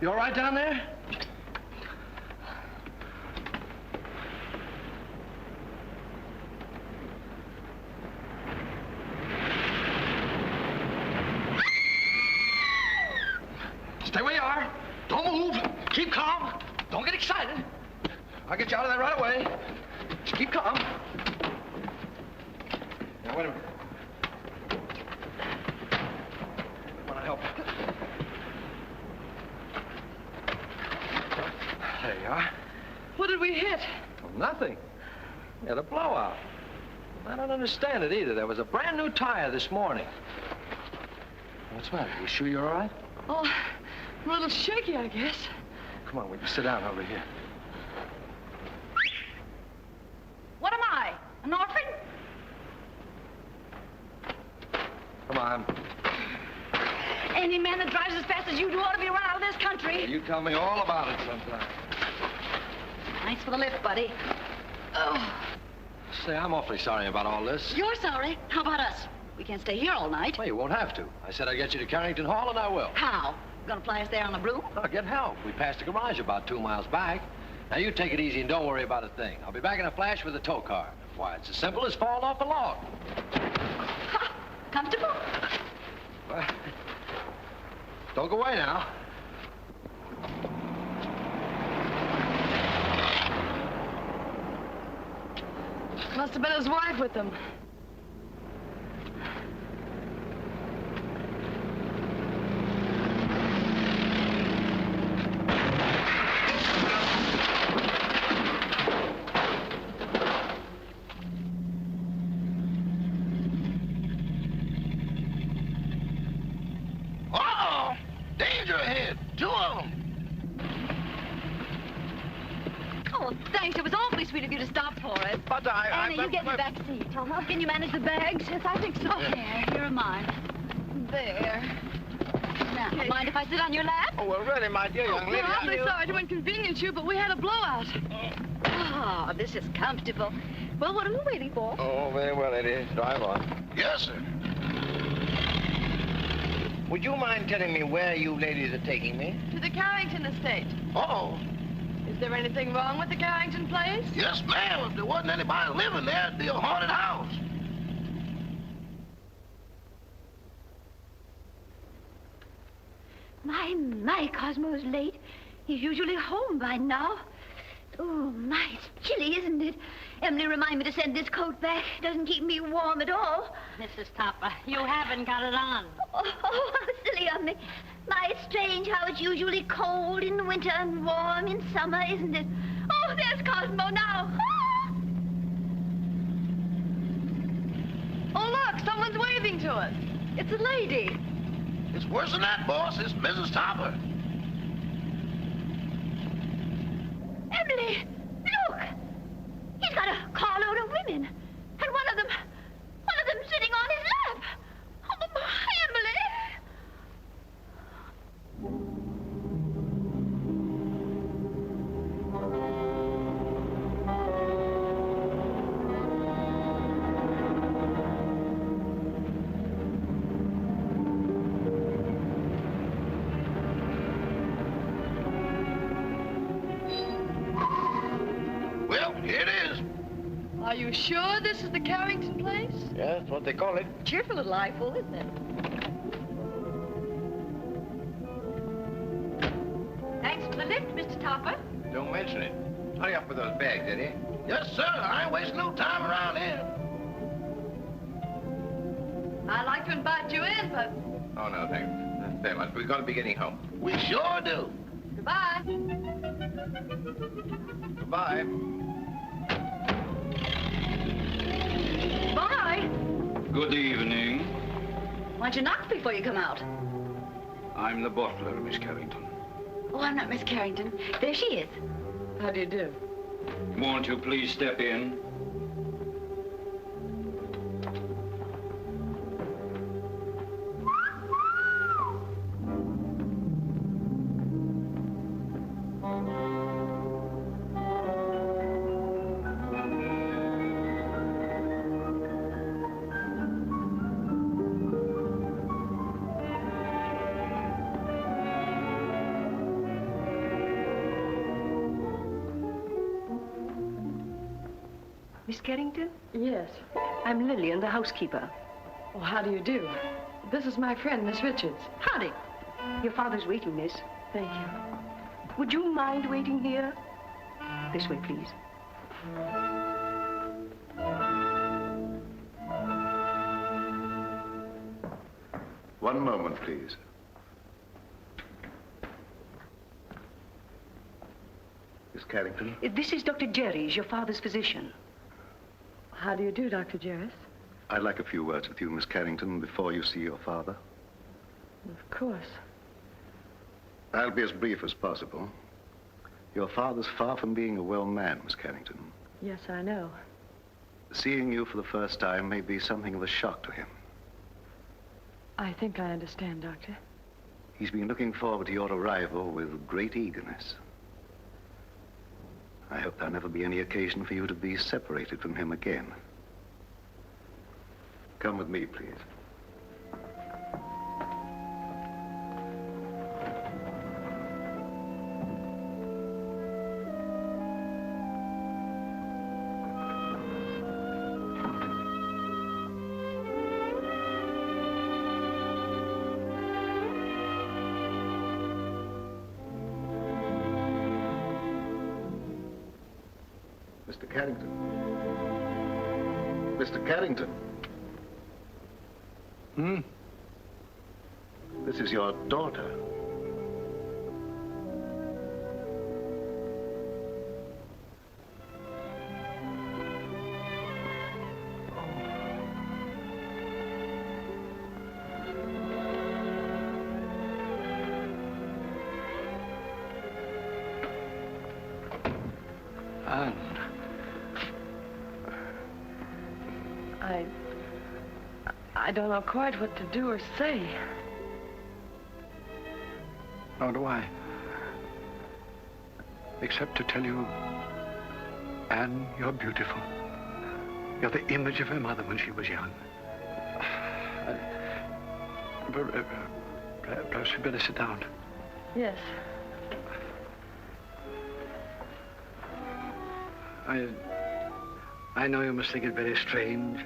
You all right down there? Stay where you are. Don't move. Keep calm. Don't get excited. I'll get you out of there right away. Just keep calm. Now, wait a minute. I want to help you. There you are. What did we hit? Well, nothing. We had a blowout. I don't understand it either. There was a brand new tire this morning. What's the matter? You sure you're all right? Oh, I'm a little shaky, I guess. Come on, we can sit down over here. What am I? An orphan? Come on. Any man that drives as fast as you do ought to be run out of this country. You tell me all about it sometime. Thanks for the lift, buddy. Oh. Say, I'm awfully sorry about all this. You're sorry? How about us? We can't stay here all night. Well, you won't have to. I said I'd get you to Carrington Hall, and I will. How? Gonna fly us there on the broom? I'll get help. We passed the garage about 2 miles back. Now, you take it easy and don't worry about a thing. I'll be back in a flash with a tow car. Why, it's as simple as falling off a log. Ha! Comfortable? Well, don't go away now. Must have been his wife with him. Uh-oh! Danger ahead! 2 of them! Oh, thanks. It was awfully sweet of you to stop for us. But Anna, you get in the back seat. Can you manage the bags? Yes, I think so. Here are mine. There. Now, mind if I sit on your lap? Oh, well, really, my dear young lady. We're awfully sorry to inconvenience you, but we had a blowout. Oh, this is comfortable. Well, what are we waiting for? Oh, very well, Eddie. Drive on. Yes, sir. Would you mind telling me where you ladies are taking me? To the Carrington estate. Uh-oh. Is there anything wrong with the Carrington place? Yes, ma'am. If there wasn't anybody living there, it'd be a haunted house. My, Cosmo's late. He's usually home by now. Oh, my, it's chilly, isn't it? Emily reminded me to send this coat back. It doesn't keep me warm at all. Mrs. Topper, you haven't got it on. Oh, how silly of me. My, it's strange how it's usually cold in the winter and warm in summer, isn't it? Oh, there's Cosmo now. Ah! Oh, look, someone's waving to us. It's a lady. It's worse than that, boss. It's Mrs. Topper. Emily, look. He's got a carload of women. And one of them sitting on his lap. Oh, Emily. Well, here it is. Are you sure this is the Carrington place? Yeah, that's what they call it. Cheerful little eyeful, isn't it? Thanks for the lift, Mr. Topper. Don't mention it. Hurry up with those bags, Eddie. Yes, sir. I ain't wasting no time around here. I'd like to invite you in, but Oh, no, thanks. That's very much. We've got to be getting home. We sure do. goodbye. Goodbye. Bye. Good evening. Why don't you knock before you come out? I'm the butler, Miss Carrington. Oh, I'm not Miss Carrington. There she is. How do you do? Won't you please step in? Miss Carrington? Yes. I'm Lillian, the housekeeper. Oh, how do you do? This is my friend, Miss Richards. Howdy. Your father's waiting, miss. Thank you. Would you mind waiting here? This way, please. One moment, please. Miss Carrington? This is Dr. Jerry's, your father's physician. How do you do, Dr. Jerris? I'd like a few words with you, Miss Carrington, before you see your father. Of course. I'll be as brief as possible. Your father's far from being a well man, Miss Carrington. Yes, I know. Seeing you for the first time may be something of a shock to him. I think I understand, Doctor. He's been looking forward to your arrival with great eagerness. I hope there'll never be any occasion for you to be separated from him again. Come with me, please. Mr. Carrington. Mr. Carrington. This is your daughter. Anne. I don't know quite what to do or say. Nor do I. Except to tell you, Anne, you're beautiful. You're the image of her mother when she was young. Perhaps you'd better sit down. Yes. I know you must think it very strange,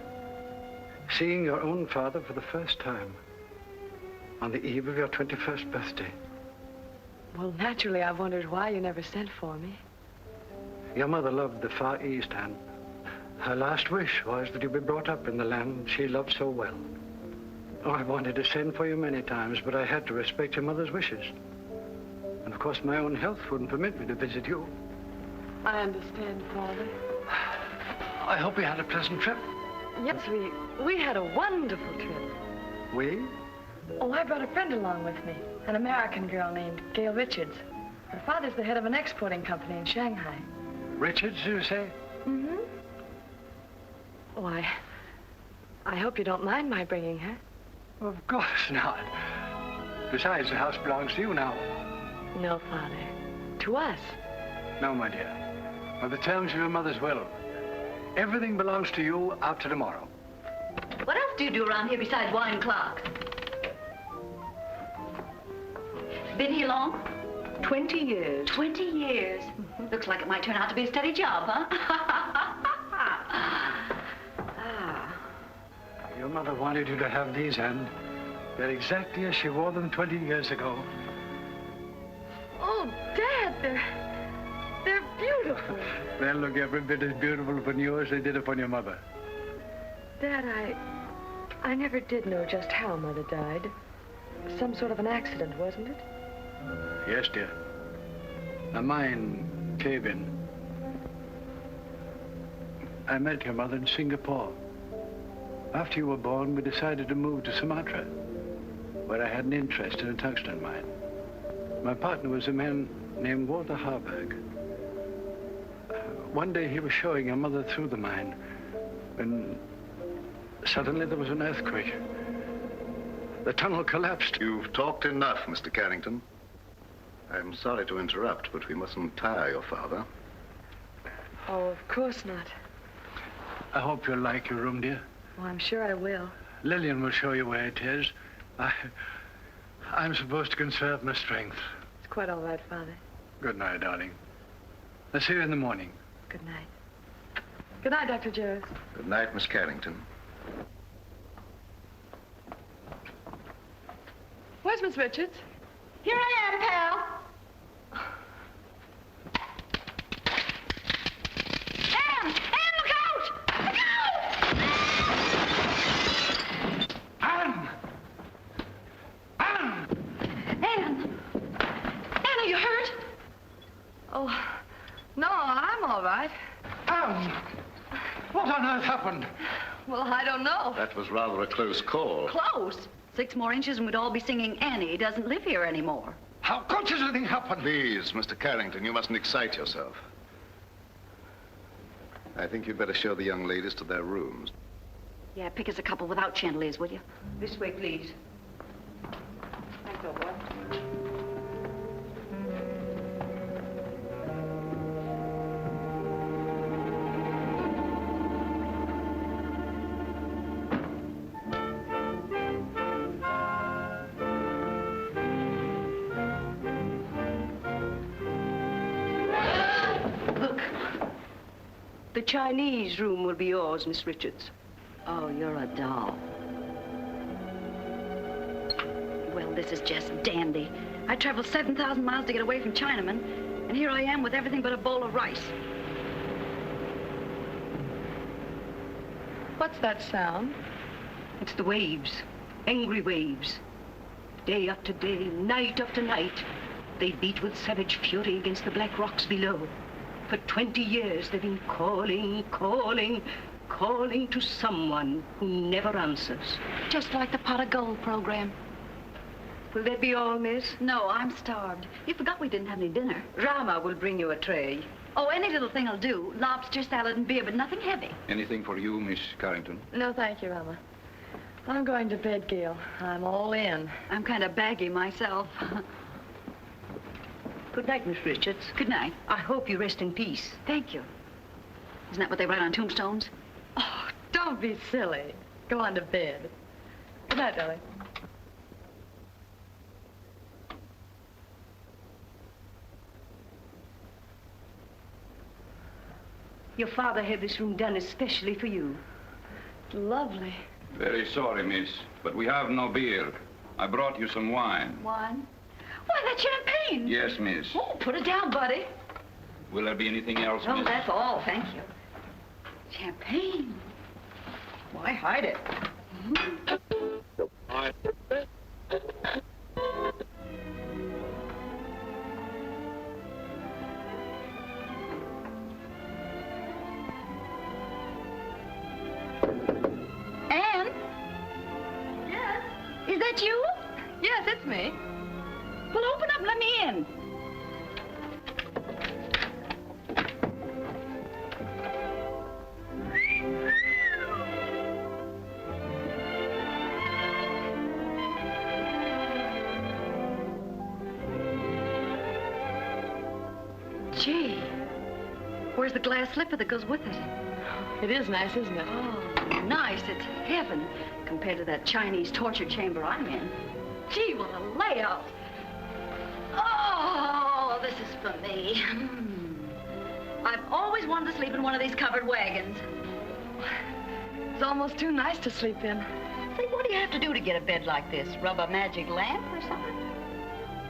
seeing your own father for the first time on the eve of your 21st birthday. Well, naturally, I wondered why you never sent for me. Your mother loved the Far East, and her last wish was that you be brought up in the land she loved so well. Oh, I wanted to send for you many times, but I had to respect your mother's wishes. And of course, my own health wouldn't permit me to visit you. I understand, Father. I hope you had a pleasant trip. Yes, we had a wonderful trip. We? Oh, I brought a friend along with me, an American girl named Gail Richards. Her father's the head of an exporting company in Shanghai. Richards, you say? Mm-hmm. Oh, I hope you don't mind my bringing her. Of course not. Besides, the house belongs to you now. No, Father. To us. No, my dear. By the terms of your mother's will, everything belongs to you after tomorrow. What else do you do around here besides wine clocks? Been here long? 20 years. 20 years. Looks like it might turn out to be a steady job, huh? Your mother wanted you to have these, and they're exactly as she wore them 20 years ago. Oh, Dad, they're beautiful. They'll look every bit as beautiful upon you as they did upon your mother. Dad, I never did know just how Mother died. Some sort of an accident, wasn't it? Yes, dear. A mine cave-in. I met your mother in Singapore. After you were born, we decided to move to Sumatra, where I had an interest in a tungsten mine. My partner was a man named Walter Harburg. One day he was showing your mother through the mine when suddenly there was an earthquake. The tunnel collapsed. You've talked enough, Mr. Carrington. I'm sorry to interrupt, but we mustn't tire your father. Oh, of course not. I hope you'll like your room, dear. Oh, I'm sure I will. Lillian will show you where it is. I'm supposed to conserve my strength. It's quite all right, Father. Good night, darling. I'll see you in the morning. Good night. Good night, Dr. Jarvis. Good night, Miss Carrington. Where's Miss Richards? Here I am, pal. Anne, look out! Look out! Anne! Anne! Anne, are you hurt? Oh, no, I'm all right. Anne! What on earth happened? Well, I don't know. That was rather a close call. Close. 6 more inches and we'd all be singing Annie doesn't live here anymore. How could such a thing happen? Please, Mr. Carrington, you mustn't excite yourself. I think you'd better show the young ladies to their rooms. Yeah, pick us a couple without chandeliers, will you? This way, please. Thanks, old boy. The Chinese room will be yours, Miss Richards. Oh, you're a doll. Well, this is just dandy. I traveled 7,000 miles to get away from Chinamen, and here I am with everything but a bowl of rice. What's that sound? It's the waves, angry waves. Day after day, night after night, they beat with savage fury against the black rocks below. For 20 years, they've been calling, calling, calling to someone who never answers. Just like the pot of gold program. Will that be all, miss? No, I'm starved. You forgot we didn't have any dinner. Rama will bring you a tray. Oh, any little thing will do. Lobster, salad, and beer, but nothing heavy. Anything for you, Miss Carrington? No, thank you, Rama. I'm going to bed, Gail. I'm all in. I'm kind of baggy myself. Good night, Miss Richards. Good night. I hope you rest in peace. Thank you. Isn't that what they write on tombstones? Oh, don't be silly. Go on to bed. Good night, darling. Your father had this room done especially for you. Lovely. Very sorry, miss, but we have no beer. I brought you some wine. Wine? Why, that's champagne. Yes, miss. Oh, put it down, buddy. Will there be anything else, No, miss? that's all, thank you. Champagne. Why hide it? Anne? Yes? Is that you? Yes, it's me. Well, open up and let me in. Gee, where's the glass slipper that goes with it? It is nice, isn't it? Oh, nice. It's heaven compared to that Chinese torture chamber I'm in. Gee, what a layout. Oh, this is for me. I've always wanted to sleep in one of these covered wagons. It's almost too nice to sleep in. Say, what do you have to do to get a bed like this? Rub a magic lamp or something?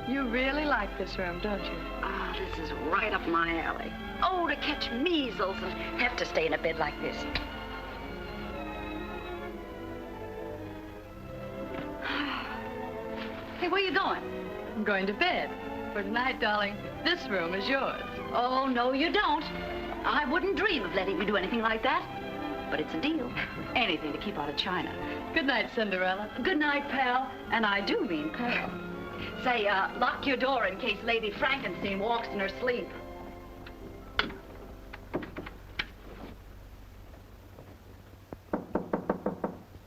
You really like this room, don't you? Ah, this is right up my alley. Oh, to catch measles and have to stay in a bed like this. Hey, where you going? I'm going to bed. For tonight, darling, this room is yours. Oh, no, you don't. I wouldn't dream of letting you do anything like that. But it's a deal. Anything to keep out of China. Good night, Cinderella. Good night, pal. And I do mean pal. Say, lock your door in case Lady Frankenstein walks in her sleep.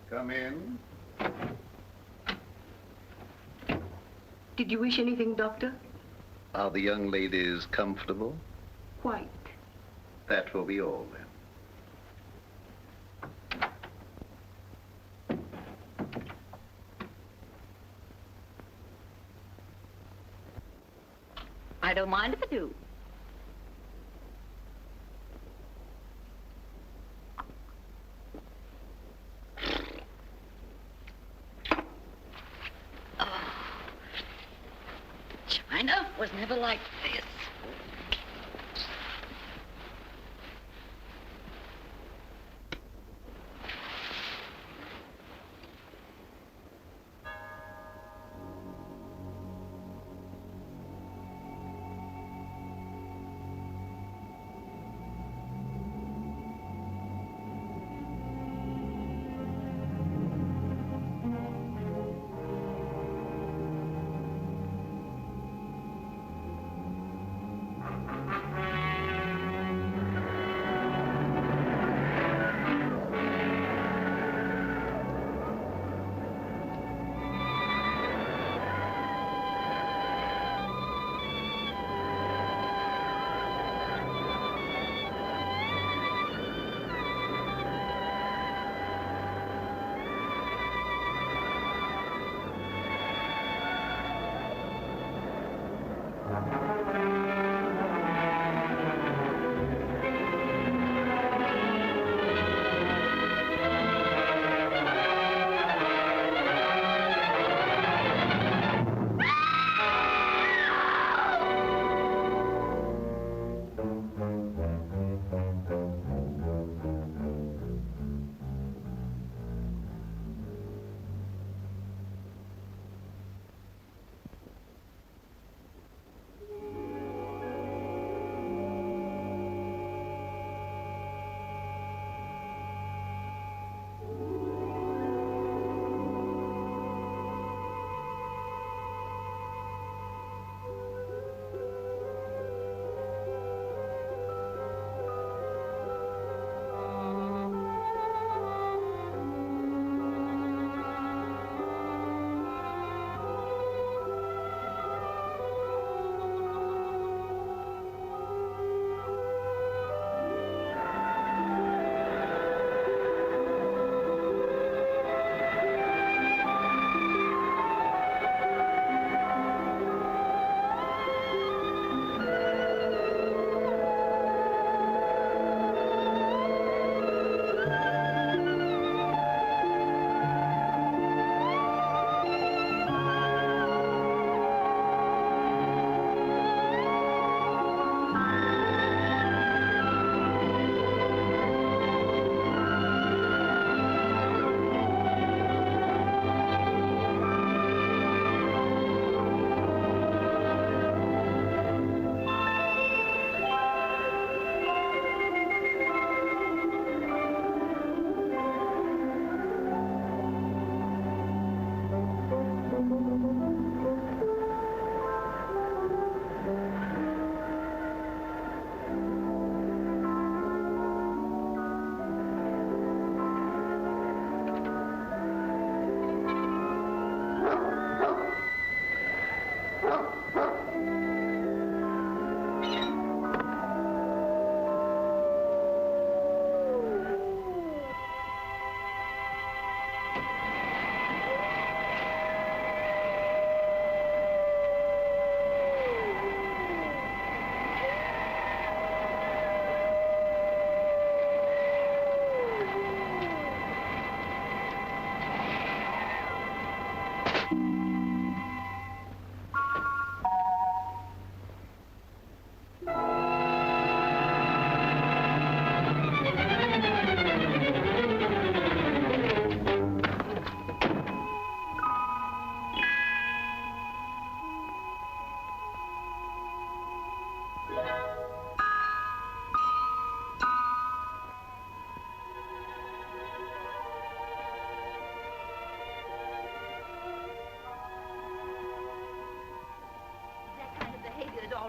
Come in. Did you wish anything, Doctor? Are the young ladies comfortable? Quite. That will be all, then. I don't mind if I do. was never like this.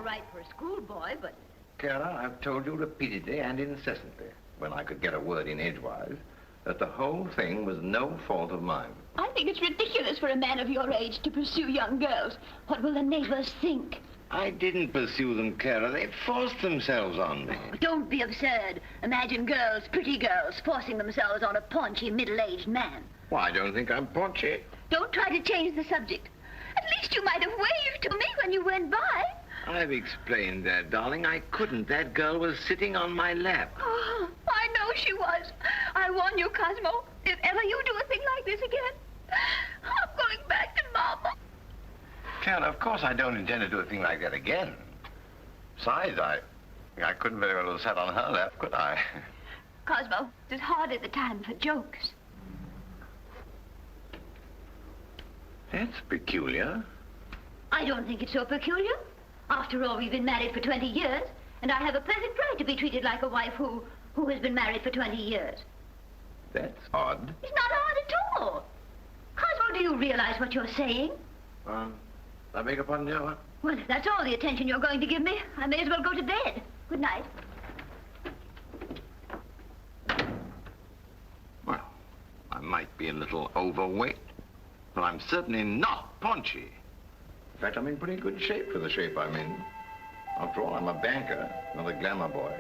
Right for a schoolboy, but... Kara, I've told you repeatedly and incessantly, when I could get a word in edgewise, that the whole thing was no fault of mine. I think it's ridiculous for a man of your age to pursue young girls. What will the neighbors think? I didn't pursue them, Kara. They forced themselves on me. Oh, don't be absurd. Imagine girls, pretty girls, forcing themselves on a paunchy, middle-aged man. Well, I don't think I'm paunchy. Don't try to change the subject. At least you might have waved to me when you went by. I've explained that, darling. I couldn't. That girl was sitting on my lap. Oh, I know she was. I warn you, Cosmo, if ever you do a thing like this again, I'm going back to Mama. Fiona, of course I don't intend to do a thing like that again. Besides, I couldn't very well have sat on her lap, could I? Cosmo, it's hardly the time for jokes. That's peculiar. I don't think it's so peculiar. After all, we've been married for 20 years, and I have a perfect right to be treated like a wife who has been married for 20 years. That's odd. It's not odd at all. Cosmo, do you realize what you're saying? I beg your pardon, dear, what? Well, if that's all the attention you're going to give me, I may as well go to bed. Good night. Well, I might be a little overweight, but I'm certainly not paunchy. In fact, I'm in pretty good shape for the shape I'm in. After all, I'm a banker, not a glamour boy.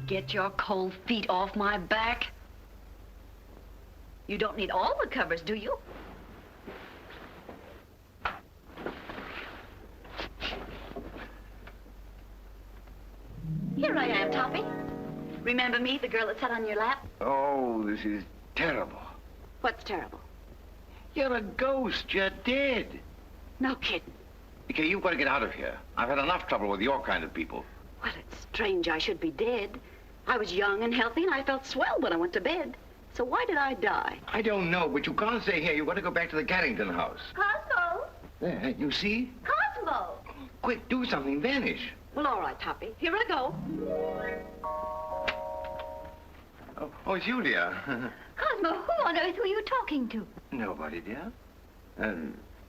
Get your cold feet off my back. You don't need all the covers, do you? Here I am, Toppy. Remember me, the girl that sat on your lap? Oh, this is terrible. What's terrible? You're a ghost. You're dead. No kidding. Okay, you've got to get out of here. I've had enough trouble with your kind of people. Well, it's strange I should be dead. I was young and healthy, and I felt swell when I went to bed. So why did I die? I don't know, but you can't stay here. You've got to go back to the Carrington house. Cosmo! There, you see? Cosmo! Quick, do something. Vanish. Well, all right, Toppy. Here I go. Oh, it's you, dear. Cosmo, who on earth were you talking to? Nobody, dear.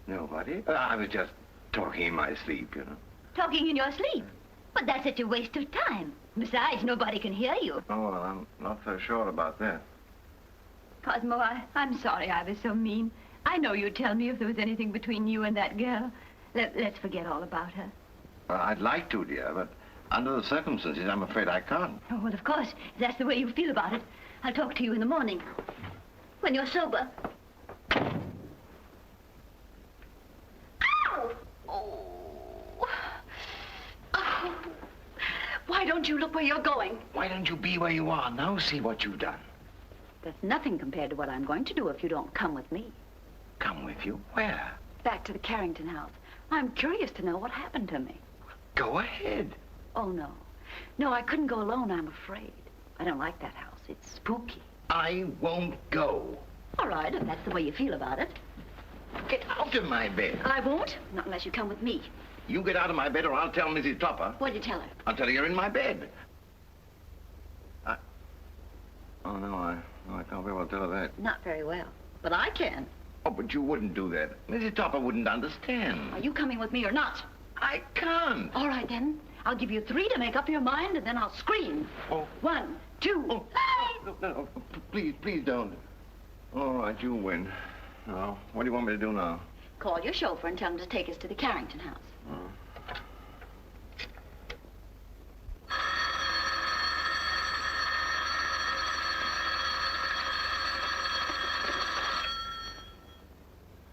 Nobody. I was just talking in my sleep, you know. Talking in your sleep? But that's such a waste of time. Besides, nobody can hear you. Oh, well, I'm not so sure about that. Cosmo, I'm sorry I was so mean. I know you'd tell me if there was anything between you and that girl. Let's forget all about her. Well, I'd like to, dear, but under the circumstances, I'm afraid I can't. Oh, well, of course, if that's the way you feel about it. I'll talk to you in the morning, when you're sober. Ow! Oh. Oh. Why don't you look where you're going? Why don't you be where you are? Now see what you've done. That's nothing compared to what I'm going to do if you don't come with me. Come with you? Where? Back to the Carrington house. I'm curious to know what happened to me. Go ahead. Oh, no. No, I couldn't go alone, I'm afraid. I don't like that house. It's spooky. I won't go. All right, if that's the way you feel about it. Get out of my bed. I won't, not unless you come with me. You get out of my bed or I'll tell Mrs. Topper. What'd you tell her? I'll tell her you're in my bed. Oh, no, I can't very well tell her that. Not very well, but I can. Oh, but you wouldn't do that. Mrs. Topper wouldn't understand. Are you coming with me or not? I can't. All right, then. I'll give you 3 to make up your mind, and then I'll scream. Oh. 1, 2, oh. No, please don't. All right, you win. Now, what do you want me to do now? Call your chauffeur and tell him to take us to the Carrington house.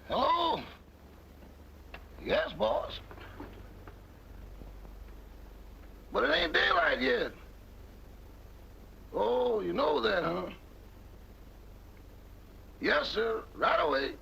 Hello? Yes, boss. But it ain't daylight yet. Oh, you know that, huh? Yes, sir. Right away.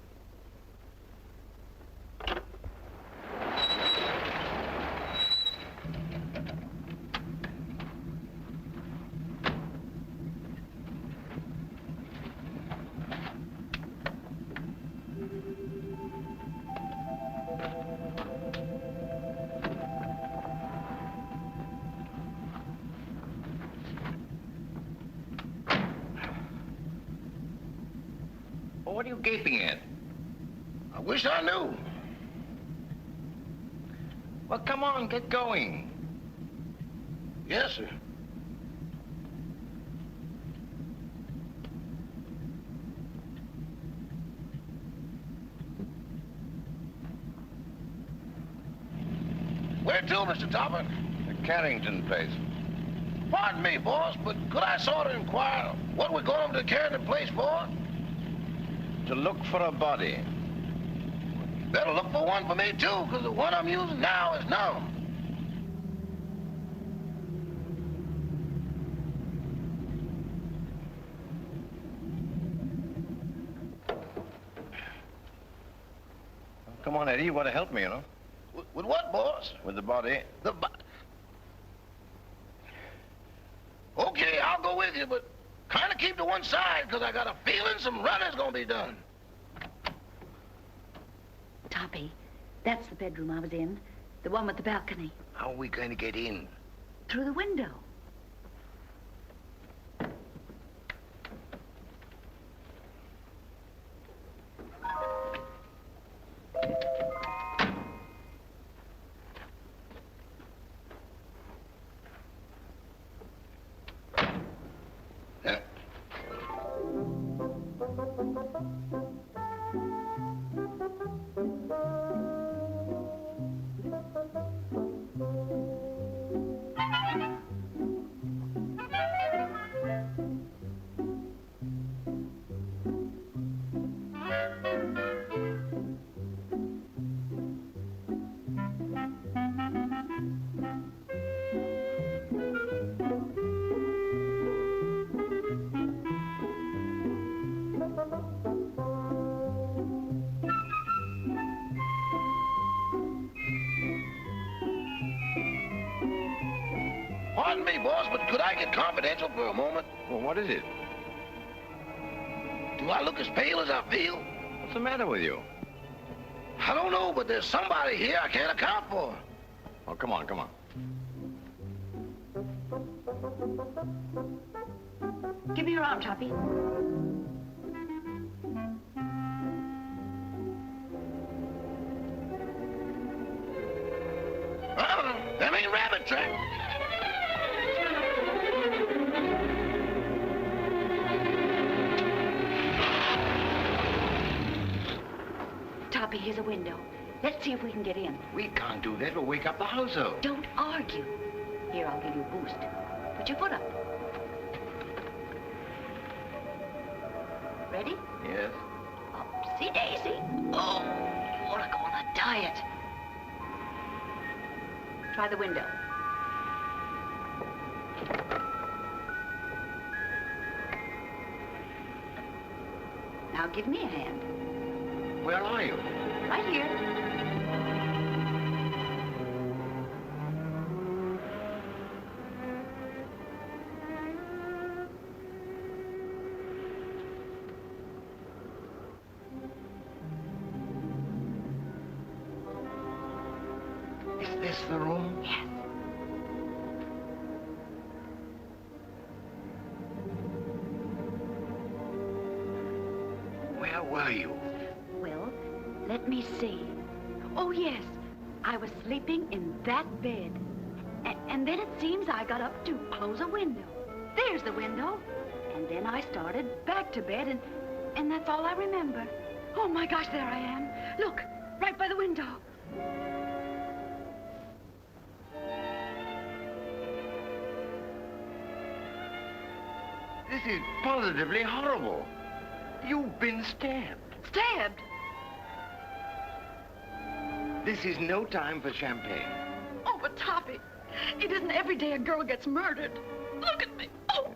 What are you gaping at? I wish I knew. Well, come on, get going. Yes, sir. Where to, Mr. Topper? The Carrington place. Pardon me, boss, but could I sort of inquire what we're going over to Carrington place for? To look for a body. Better look for one for me, too, because the one I'm using now is numb. Come on, Eddie, you want to help me, you know? With what, boss? With the body. Okay, I'll go with you, but kind of keep to one side, because I got a feeling some running's going to be done. Toppy, that's the bedroom I was in. The one with the balcony. How are we going to get in? Through the window. Pardon me, boss, but could I get confidential for a moment? Well, what is it? Do I look as pale as I feel? What's the matter with you? I don't know, but there's somebody here I can't account for. Oh, come on, come on. Give me your arm, Toppy. Them ain't rabbit tracks. Toppy, here's a window. Let's see if we can get in. We can't do that. We'll wake up the household. Don't argue. Here, I'll give you a boost. Put your foot up. Ready? Yes. Upsy daisy. Oh, you ought to go on a diet. Try the window. Now give me a hand. Where are you? Right here. Is this the room? Yes. Where were you? Well, let me see. Oh, yes. I was sleeping in that bed. And then it seems I got up to close a window. There's the window. And then I started back to bed, and that's all I remember. Oh, my gosh, there I am. Look, right by the window. This is positively horrible. You've been stabbed. Stabbed? This is no time for champagne. Oh, but Toppy, it isn't every day a girl gets murdered. Look at me. Oh.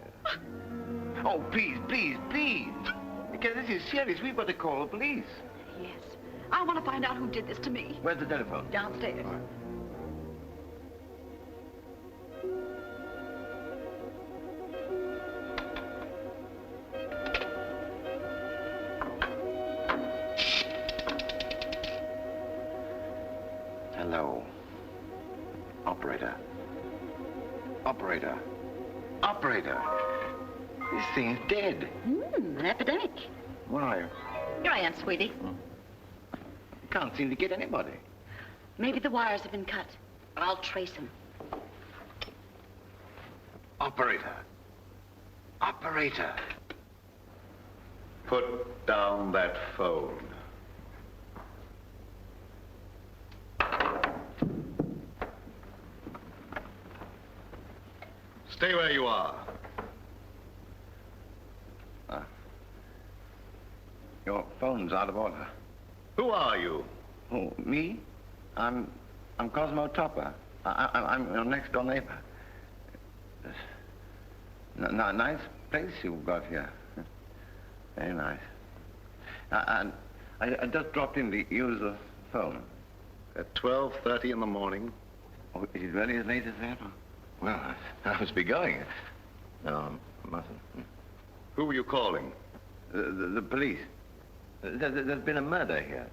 Oh, please, please, please. Because this is serious. We've got to call the police. Yes. I want to find out who did this to me. Where's the telephone? Downstairs. All right. Hello. Operator. Operator. Operator. This thing's dead. An epidemic. Where are you? Here I am, sweetie. You can't seem to get anybody. Maybe the wires have been cut, but I'll trace them. Operator. Operator. Put down that phone. Stay where you are. Your phone's out of order. Who are you? Oh, me? I'm Cosmo Topper. I'm your next door neighbor. Nice place you've got here. Very nice. And I just dropped in to use the phone. At 12:30 in the morning? Oh, is it really as late as that? Well, I must be going. No, I mustn't. Who were you calling? The police. There's been a murder here.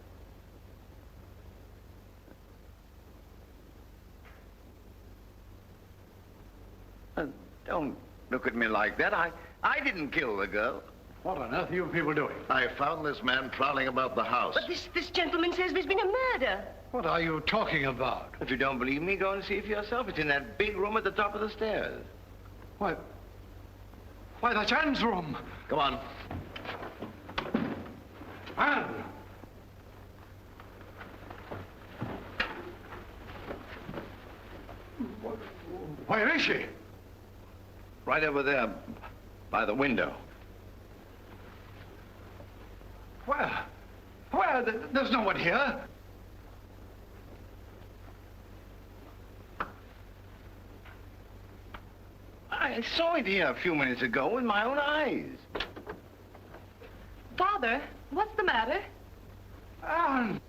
Don't look at me like that. I didn't kill the girl. What on earth are you people doing? I found this man prowling about the house. But this gentleman says there's been a murder. What are you talking about? If you don't believe me, go and see for yourself. It's in that big room at the top of the stairs. Why, that's Anne's room. Come on. Anne! Where is she? Right over there, by the window. Where? There's no one here. I saw it here a few minutes ago with my own eyes. Father, what's the matter? Anne,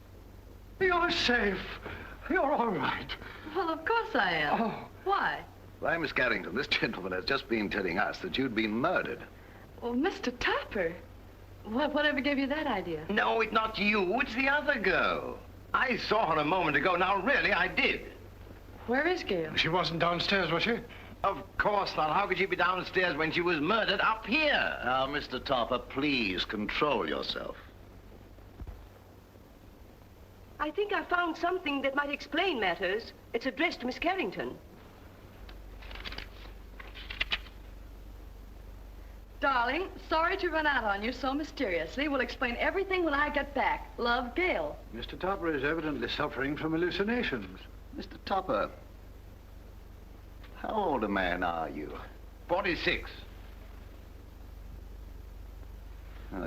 you're safe. You're all right. Well, of course I am. Oh. Why? Why, Miss Carrington, this gentleman has just been telling us that you'd been murdered. Oh, Mr. Topper. Whatever gave you that idea? No, it's not you. It's the other girl. I saw her a moment ago. Now, really, I did. Where is Gail? She wasn't downstairs, was she? Of course not. How could she be downstairs when she was murdered up here? Now, Mr. Topper, please control yourself. I think I found something that might explain matters. It's addressed to Miss Carrington. Darling, sorry to run out on you so mysteriously. We'll explain everything when I get back. Love, Gail. Mr. Topper is evidently suffering from hallucinations. Mr. Topper, how old a man are you? 46.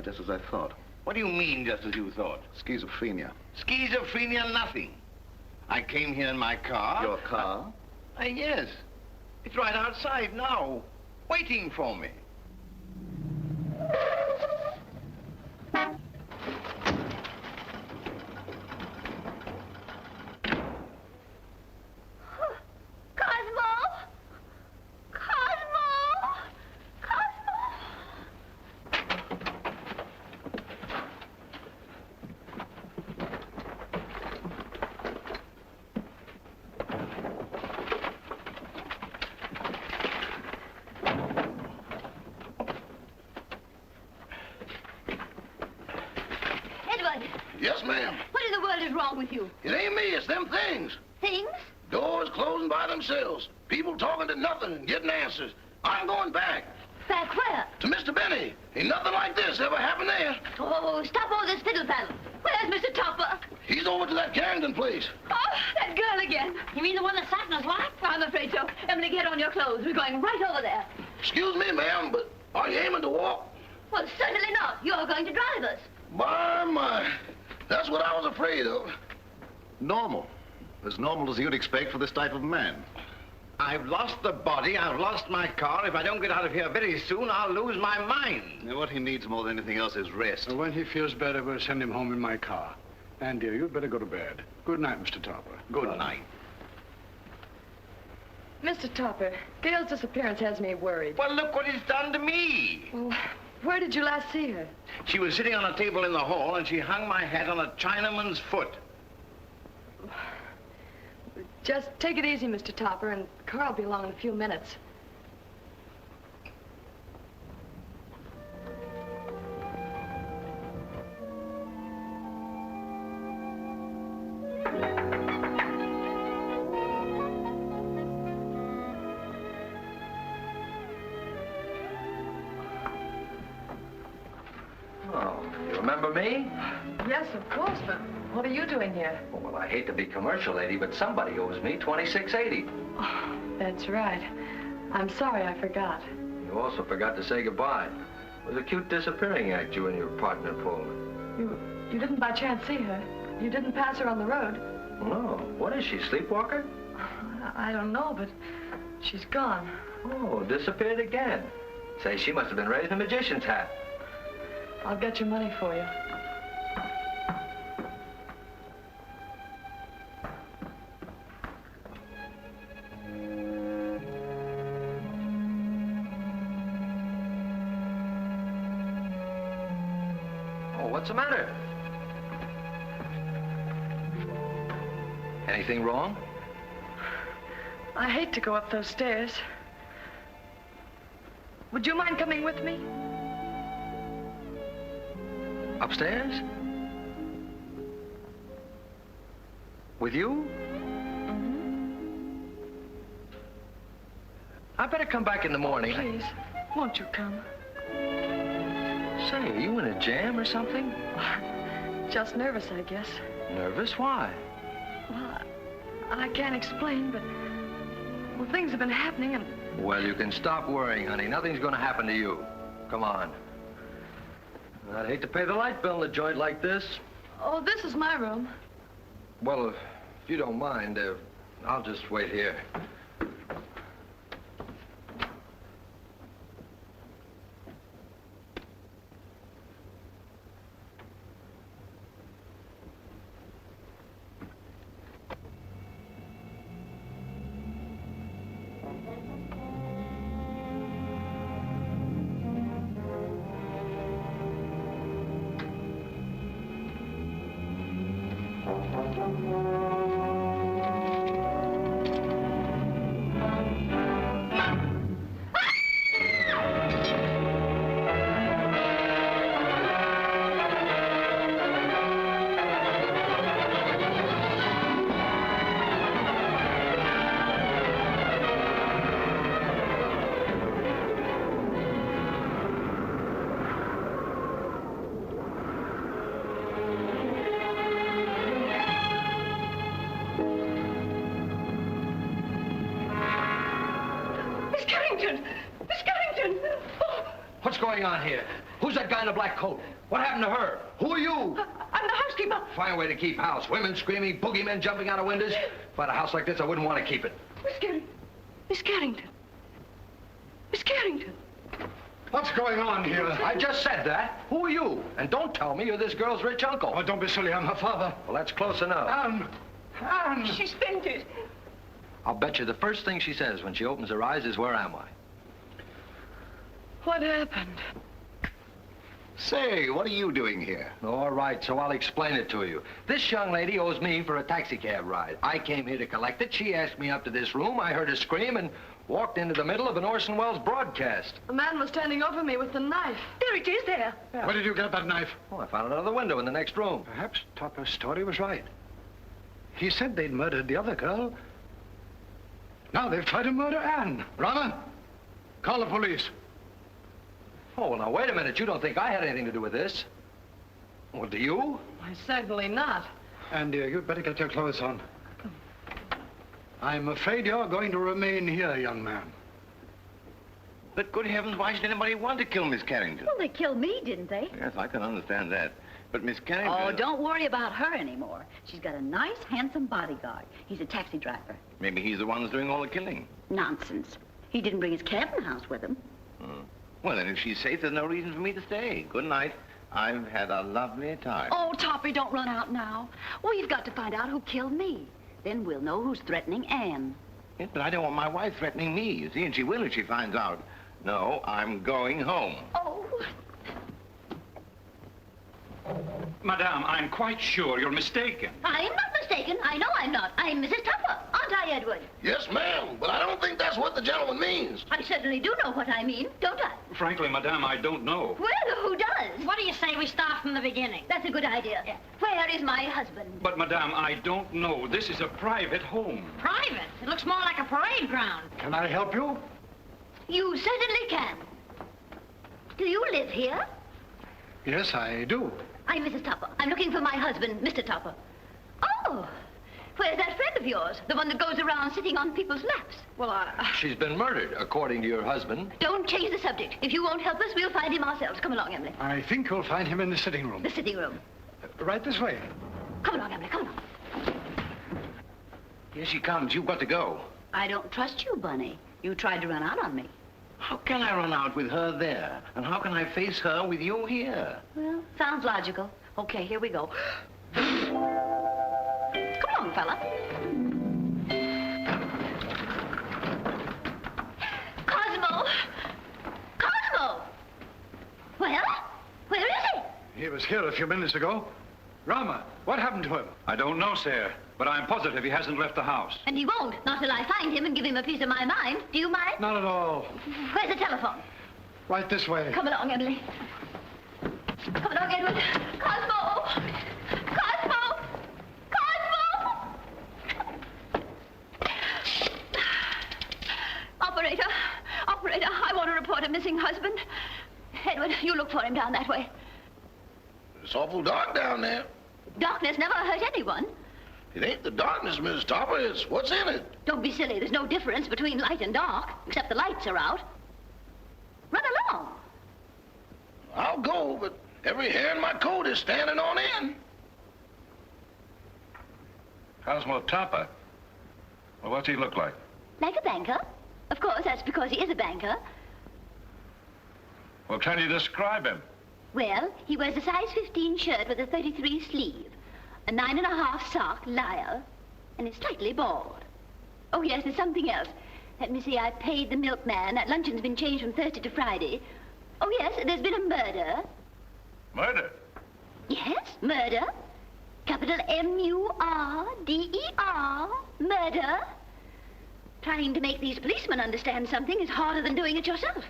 Just as I thought. What do you mean, just as you thought? Schizophrenia. Schizophrenia, nothing. I came here in my car. Your car? Yes. It's right outside now, waiting for me. Yes, ma'am. What in the world is wrong with you? It ain't me, it's them things. Things? Doors closing by themselves. People talking to nothing and getting answers. I'm going back. Back where? To Mr. Benny. Ain't nothing like this ever happened there. Oh, stop all this fiddle-faddle. Where's Mr. Topper? He's over to that Carrington place. Oh, that girl again. You mean the one that sat in his lap? I'm afraid so. Emily, get on your clothes. We're going right over there. Excuse me, ma'am, but are you aiming to walk? Well, certainly not. You're going to drive us. My. That's what I was afraid of. Normal. As normal as you'd expect for this type of man. I've lost the body, I've lost my car. If I don't get out of here very soon, I'll lose my mind. Now, what he needs more than anything else is rest. Well, when he feels better, we'll send him home in my car. And, dear, you'd better go to bed. Good night, Mr. Topper. Good night. Mr. Topper, Gail's disappearance has me worried. Well, look what it's done to me. Well, where did you last see her? She was sitting on a table in the hall, and she hung my hat on a Chinaman's foot. Just take it easy, Mr. Topper, and the car will be along in a few minutes. Oh, you remember me? Yes, of course, but what are you doing here? Oh, well, I hate to be commercial, lady, but somebody owes me $26.80. Oh, that's right. I'm sorry I forgot. You also forgot to say goodbye. It was a cute disappearing act you and your partner pulled. You didn't by chance see her? You didn't pass her on the road? No. What is she, sleepwalker? I don't know, but she's gone. Oh, disappeared again. Say, she must have been raising a magician's hat. I'll get your money for you. What's the matter? Anything wrong? I hate to go up those stairs. Would you mind coming with me? Upstairs? With you? Mm-hmm. I better come back in the morning. Please, won't you come? Say, are you in a jam or something? Just nervous, I guess. Nervous? Why? Well, I can't explain, but... Well, things have been happening and... Well, you can stop worrying, honey. Nothing's gonna happen to you. Come on. I'd hate to pay the light bill in a joint like this. Oh, this is my room. Well, if you don't mind, I'll just wait here. What's going on here? Who's that guy in the black coat? What happened to her? Who are you? I'm the housekeeper. Fine way to keep house. Women screaming, boogeymen jumping out of windows. If I had a house like this, I wouldn't want to keep it. Miss Carrington. Miss Carrington. What's going on here? I just said that. Who are you? And don't tell me you're this girl's rich uncle. Oh, don't be silly. I'm her father. Well, that's close enough. Anne! She's fainted. I'll bet you the first thing she says when she opens her eyes is, "Where am I?" What happened? Say, what are you doing here? All right, so I'll explain it to you. This young lady owes me for a taxicab ride. I came here to collect it. She asked me up to this room. I heard her scream and walked into the middle of an Orson Welles broadcast. A man was standing over me with the knife. There it is, there. Yeah. Where did you get that knife? Oh, I found it out of the window in the next room. Perhaps Topper's story was right. He said they'd murdered the other girl. Now they've tried to murder Anne. Rama, call the police. Oh, well, now, wait a minute. You don't think I had anything to do with this? Well, do you? Why, certainly not. And you'd better get your clothes on. I'm afraid you're going to remain here, young man. But good heavens, why should anybody want to kill Miss Carrington? Well, they killed me, didn't they? Yes, I can understand that. But Miss Carrington... Oh, don't worry about her anymore. She's got a nice, handsome bodyguard. He's a taxi driver. Maybe he's the one who's doing all the killing. Nonsense. He didn't bring his cabin house with him. Well, then, if she's safe, there's no reason for me to stay. Good night. I've had a lovely time. Oh, Toppy, don't run out now. We've got to find out who killed me. Then we'll know who's threatening Anne. Yes, but I don't want my wife threatening me, you see, and she will if she finds out. No, I'm going home. Oh. Madame, I'm quite sure you're mistaken. I am not mistaken. I know I'm not. I'm Mrs. Topper, aren't I, Edward? Yes, ma'am, but I don't think that's what the gentleman means. I certainly do know what I mean, don't I? Frankly, Madame, I don't know. Well, who does? What do you say we start from the beginning? That's a good idea. Yeah. Where is my husband? But, Madame, I don't know. This is a private home. Private? It looks more like a parade ground. Can I help you? You certainly can. Do you live here? Yes, I do. I'm Mrs. Topper. I'm looking for my husband, Mr. Topper. Oh, Where's that friend of yours? The one that goes around sitting on people's laps? Well, She's been murdered, according to your husband. Don't change the subject. If you won't help us, we'll find him ourselves. Come along, Emily. I think you'll find him in the sitting room. The sitting room. Right this way. Come along, Emily, come along. Here she comes. You've got to go. I don't trust you, Bunny. You tried to run out on me. How can I run out with her there? And how can I face her with you here? Well, sounds logical. Okay, here we go. Come along, fella. Cosmo! Cosmo! Well, where is he? He was here a few minutes ago. Rama, what happened to him? I don't know, sir, but I'm positive he hasn't left the house. And he won't, not till I find him and give him a piece of my mind. Do you mind? Not at all. Where's the telephone? Right this way. Come along, Emily. Come along, Edward. Cosmo! Cosmo! Cosmo! Operator, I want to report a missing husband. Edward, you look for him down that way. It's awful dark down there. Darkness never hurt anyone. It ain't the darkness, Miss Topper. It's what's in it. Don't be silly. There's no difference between light and dark, except the lights are out. Run along. I'll go, but every hair in my coat is standing on end. Cosmo Topper? Well, what's he look like? Like a banker. Of course, that's because he is a banker. Well, can you describe him? Well, he wears a size 15 shirt with a 33 sleeve, a 9.5 sock, lyre, and is slightly bald. Oh, yes, there's something else. Let me see, I paid the milkman. That luncheon's been changed from Thursday to Friday. Oh, yes, there's been a murder. Murder? Yes, murder. Capital M-U-R-D-E-R. Murder. Trying to make these policemen understand something is harder than doing it yourself.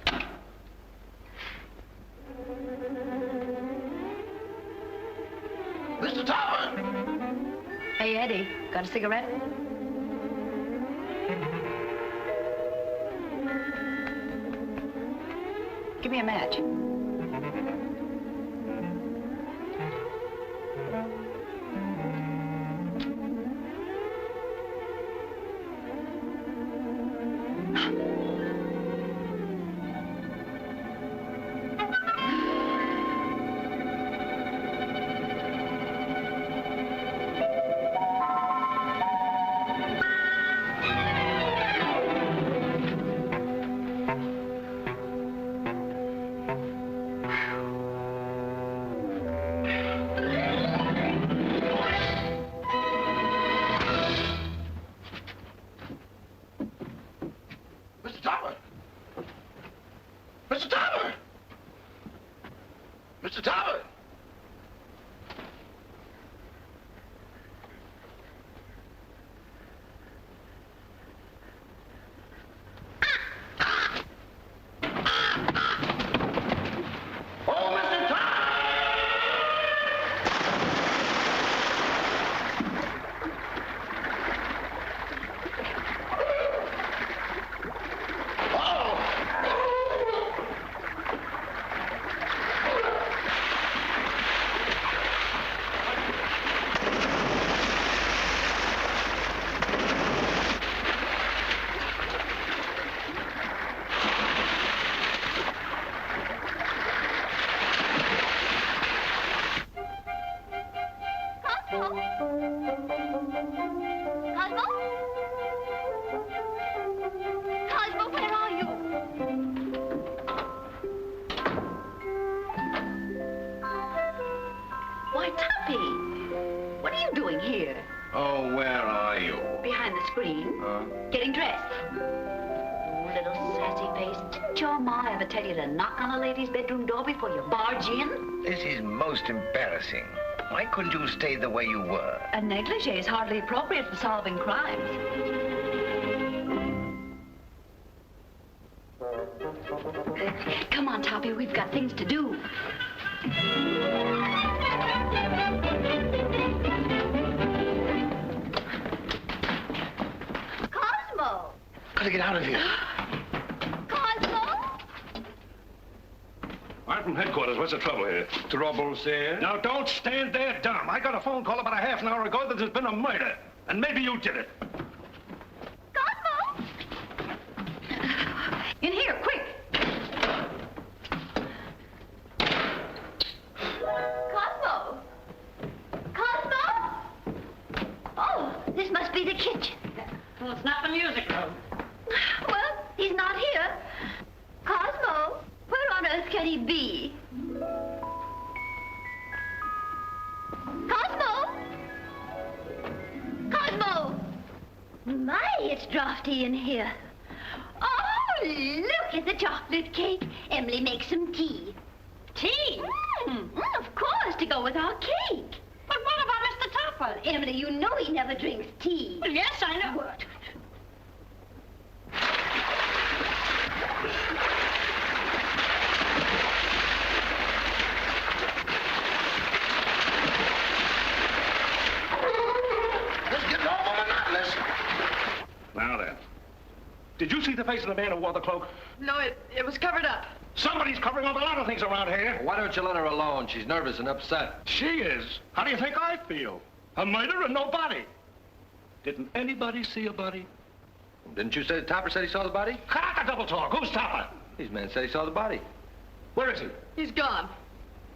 Mr. Topper! Hey, Eddie, got a cigarette? Give me a match. Mr. Topper! Oh, Mr. Topper! Getting dressed. Oh, little sassy face. Didn't your ma ever tell you to knock on a lady's bedroom door before you barge in? This is most embarrassing. Why couldn't you stay the way you were? A negligee is hardly appropriate for solving crimes. Come on, Toppy, we've got things to do. Gotta get out of here. Cosmo? I'm from headquarters. What's the trouble here? Trouble, sir? Now, don't stand there dumb. I got a phone call about a half an hour ago that there's been a murder. And maybe you did it. Cosmo! In here, quick! Cosmo! Cosmo! Oh, this must be the kitchen. Well, it's not the music room. Well, he's not here. Cosmo, where on earth can he be? Cosmo! Cosmo! My, it's drafty in here. Oh, look at the chocolate cake. Emily, make some tea. Tea? Of course, to go with our cake. But what about Mr. Topper? Emily, you know he never drinks tea. Well, yes, I know. What? Now then, did you see the face of the man who wore the cloak? No, it was covered up. Somebody's covering up a lot of things around here. Why don't you let her alone? She's nervous and upset. She is. How do you think I feel? A murder and no body. Didn't anybody see a body? Didn't you say Topper said he saw the body? Cock a double talk. Who's Topper? These men said he saw the body. Where is he? He's gone.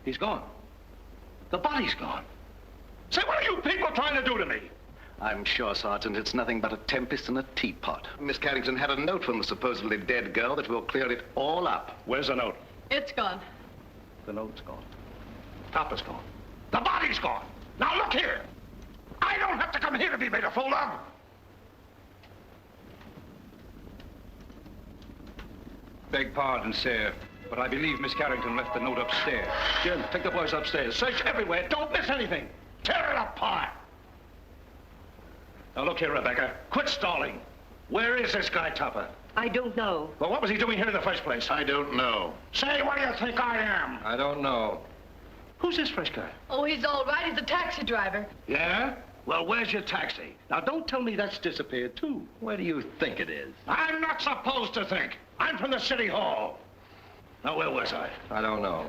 He's gone. The body's gone. Say, what are you people trying to do to me? I'm sure, Sergeant, it's nothing but a tempest in a teapot. Miss Carrington had a note from the supposedly dead girl that will clear it all up. Where's the note? It's gone. The note's gone. Topper's gone. The body's gone. Now look here. I don't have to come here to be made a fool of. Beg pardon, sir, but I believe Miss Carrington left the note upstairs. Jim, take the boys upstairs. Search everywhere. Don't miss anything. Tear it apart. Now, look here, Rebecca. Quit stalling. Where is this guy, Topper? I don't know. Well, what was he doing here in the first place? I don't know. Say, what do you think I am? I don't know. Who's this fresh guy? Oh, he's all right. He's a taxi driver. Yeah? Well, where's your taxi? Now, don't tell me that's disappeared, too. Where do you think it is? I'm not supposed to think. I'm from the city hall. Now, where was I? I don't know.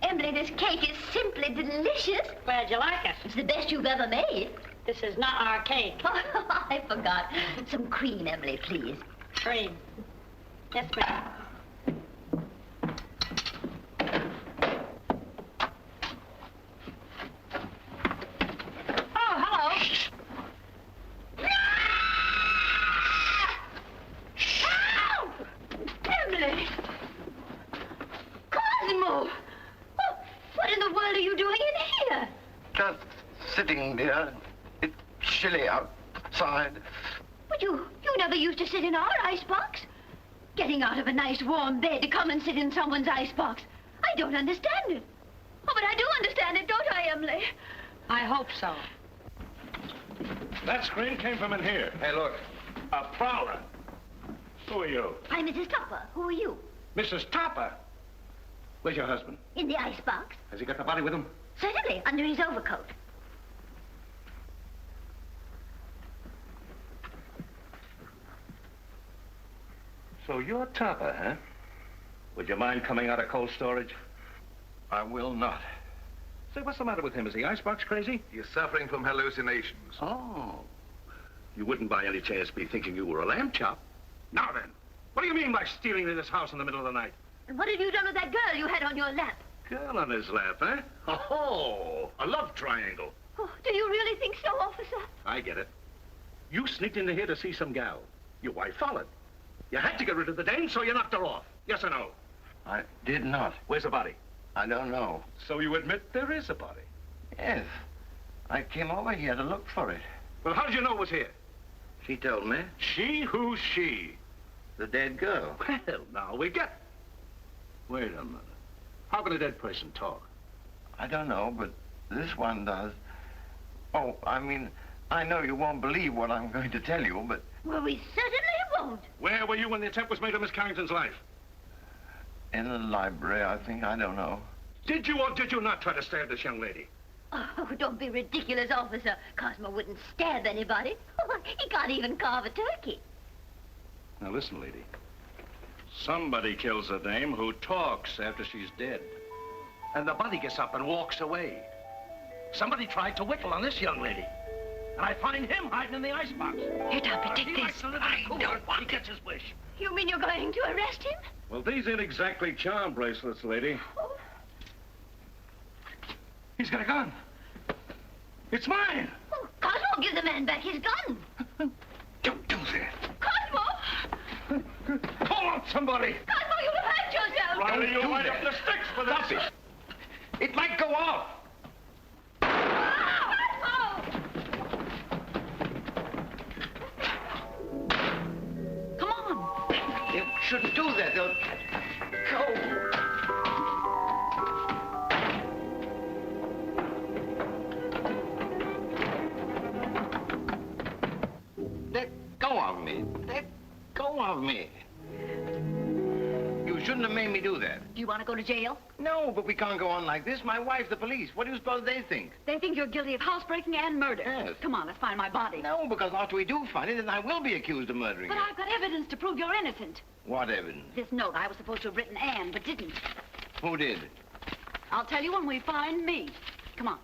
Emily, this cake is simply delicious. Where'd you like it? It's the best you've ever made. This is not our cake. I forgot. Some cream, Emily, please. Cream. Yes, ma'am. Oh, hello. Emily! Cosmo! What in the world are you doing in here? Just sitting, dear. It's chilly outside. But you never used to sit in our icebox. Getting out of a nice warm bed to come and sit in someone's icebox. I don't understand it. Oh, but I do understand it, don't I, Emily? I hope so. That scream came from in here. Hey, look. A prowler. Who are you? I'm Mrs. Topper. Who are you? Mrs. Topper. Where's your husband? In the icebox. Has he got the body with him? Certainly, under his overcoat. So you're Topper, huh? Would you mind coming out of cold storage? I will not. Say, what's the matter with him? Is he icebox crazy? He's suffering from hallucinations. Oh. You wouldn't by any chance be thinking you were a lamb chop? Now then, what do you mean by stealing into this house in the middle of the night? And what have you done with that girl you had on your lap? Girl on his lap, huh? Oh, a love triangle. Oh, do you really think so, officer? I get it. You sneaked into here to see some gal. Your wife followed. You had to get rid of the dame, so you knocked her off. Yes or no? I did not. Where's the body? I don't know. So you admit there is a body? Yes. I came over here to look for it. Well, how did you know it was here? She told me. She? Who's she? The dead girl. Well, now we get... Wait a minute. How can a dead person talk? I don't know, but this one does. Oh, I mean, I know you won't believe what I'm going to tell you, but... Well, we certainly won't. Where were you when the attempt was made on Miss Carrington's life? In the library, I think. I don't know. Did you or did you not try to stab this young lady? Oh, don't be ridiculous, officer. Cosmo wouldn't stab anybody. He can't even carve a turkey. Now, listen, lady. Somebody kills a dame who talks after she's dead. And the body gets up and walks away. Somebody tried to whittle on this young lady. And I find him hiding in the icebox. Here, Toppy, take this. He gets his wish. You mean you're going to arrest him? Well, these ain't exactly charm bracelets, lady. Oh. He's got a gun. It's mine. Oh, Cosmo, give the man back his gun. Don't do that. Cosmo! Call out somebody. Cosmo, you'll hurt yourself. Riley, you might have the sticks for this. Stop it. It might go off. Come on. You shouldn't do that. They'll go. Let go of me. Let go of me. You shouldn't have made me do that. Do you want to go to jail? No, but we can't go on like this. My wife, the police. What do you suppose they think? They think you're guilty of housebreaking and murder. Yes. Come on, let's find my body. No, because after we do find it, then I will be accused of murdering But you. I've got evidence to prove you're innocent. What evidence? This note I was supposed to have written Anne, but didn't. Who did? I'll tell you when we find me. Come on.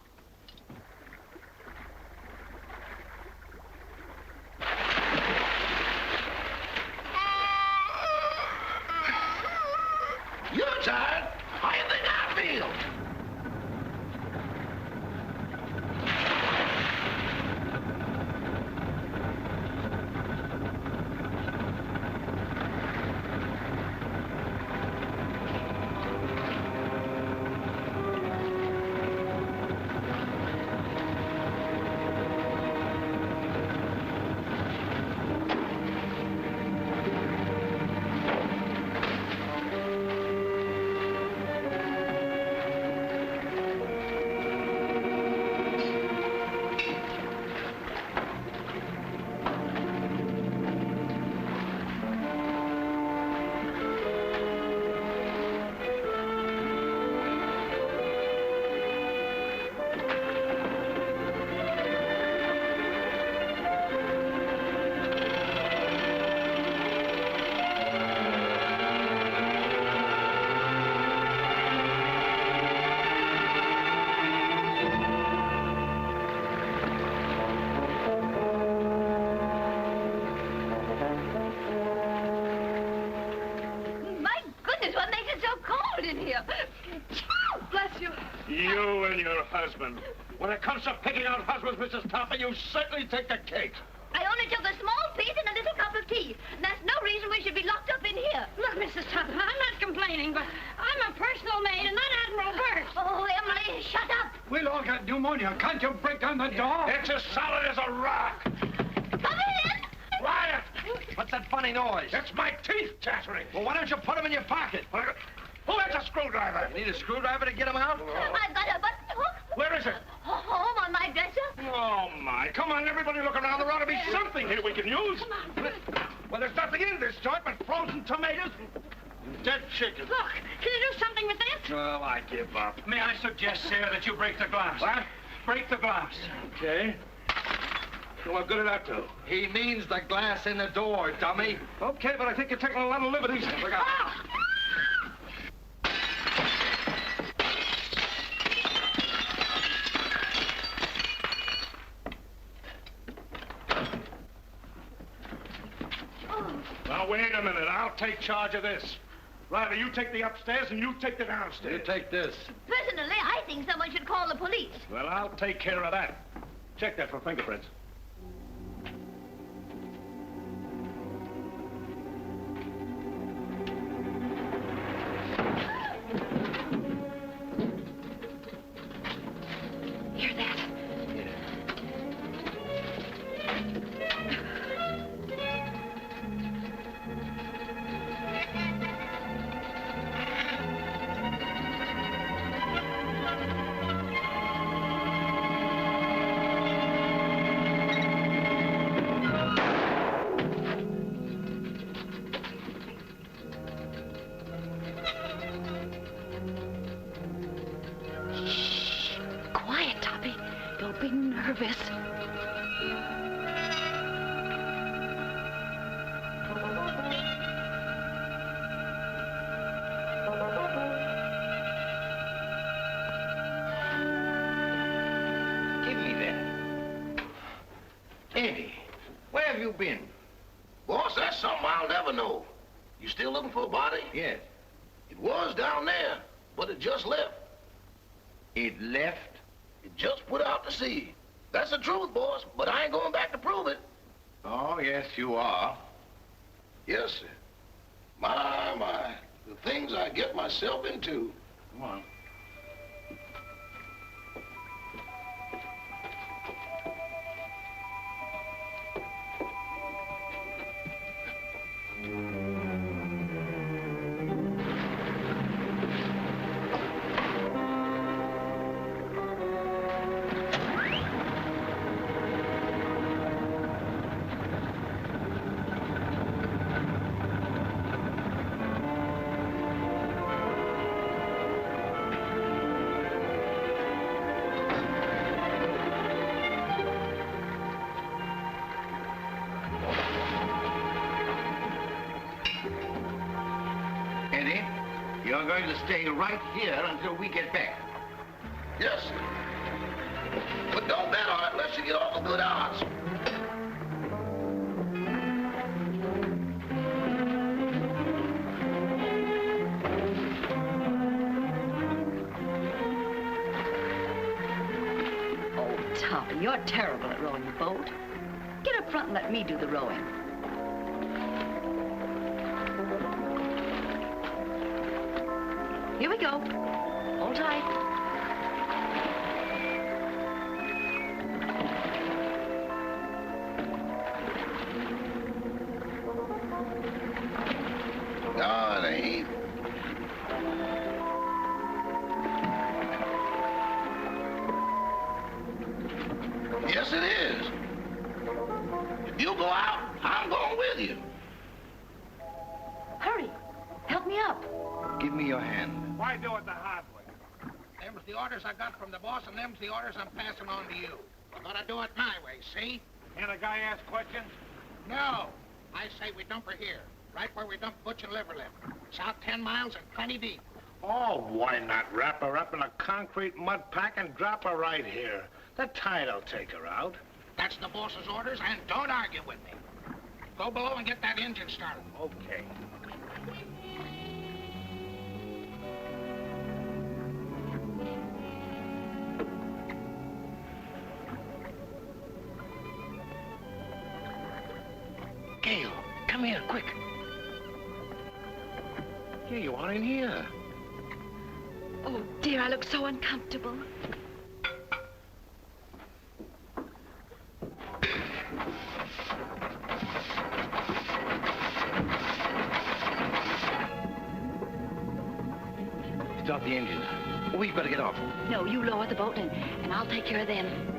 You're tired. How do you think I feel? You and your husband. When it comes to picking out husbands, Mrs. Topper, you certainly take the cake. I only took a small piece and a little cup of tea. That's no reason we should be locked up in here. Look, Mrs. Topper, I'm not complaining, but I'm a personal maid and not Admiral Burt. Oh, Emily, shut up. We'll all get pneumonia. Can't you break down the door? It's as solid as a rock. Come in. Quiet. What's that funny noise? It's my teeth chattering. Well, why don't you put them in your pocket? Who has a screwdriver? You need a screwdriver to get them out? I've got a button hook. Where is it? Home on my dresser. Oh, my. Come on, everybody look around. There ought to be something here we can use. Come on. Well, there's nothing in this joint but frozen tomatoes and dead chicken. Look, can you do something with this? Well, I give up. May I suggest, sir, that you break the glass? What? Break the glass. Okay. Well, what good did that do? He means the glass in the door, dummy. Okay, but I think you're taking a lot of liberties. Look out. Ah! Now, wait a minute. I'll take charge of this. Riley, you take the upstairs and you take the downstairs. You take this. Personally, I think someone should call the police. Well, I'll take care of that. Check that for fingerprints. Hear that? Quiet, Toppy. Don't be nervous. you been? Boss, that's something I'll never know. You still looking for a body? Yes. It was down there, but it just left. It left? It just put out to sea. That's the truth, boss, but I ain't going back to prove it. Oh, yes, you are. Yes, sir. My, the things I get myself into. Come on. You're going to stay right here until we get back. Yes, sir. But don't bet on it unless you get all the good odds. Oh, Topper, you're terrible at rowing the boat. Get up front and let me do the rowing. Here we go. Hold tight. No, it ain't. Yes, it is. If you go out, I'm going with you. Hurry. Help me up. Give me your hand. Why do it the hard way? Them's the orders I got from the boss, and them's the orders I'm passing on to you. We're gonna do it my way, see? Can a guy ask questions? No. I say we dump her here, right where we dump Butch and Liverlip. It's out 10 miles and plenty deep. Oh, why not wrap her up in a concrete mud pack and drop her right here? The tide'll take her out. That's the boss's orders, and don't argue with me. Go below and get that engine started. Okay. Gail, come here, quick. Here you are in here. Oh, dear, I look so uncomfortable. Stop the engine. We've got to get off. No, you lower the boat and I'll take care of them.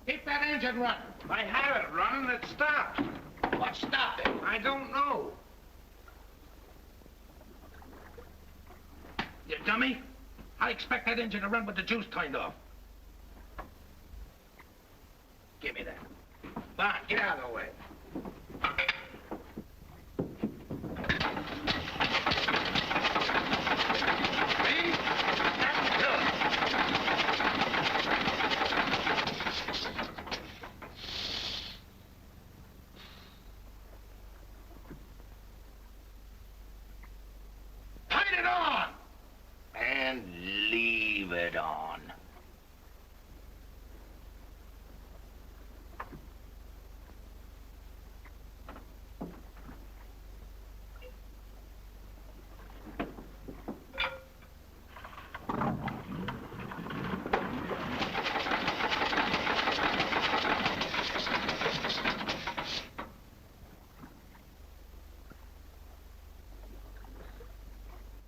Keep that engine running. I had it running, it stopped. What stopped it? I don't know. You dummy. I expect that engine to run with the juice turned off. Give me that. Come on, get out of the way. Ready? Go. Turn it on! And leave it on.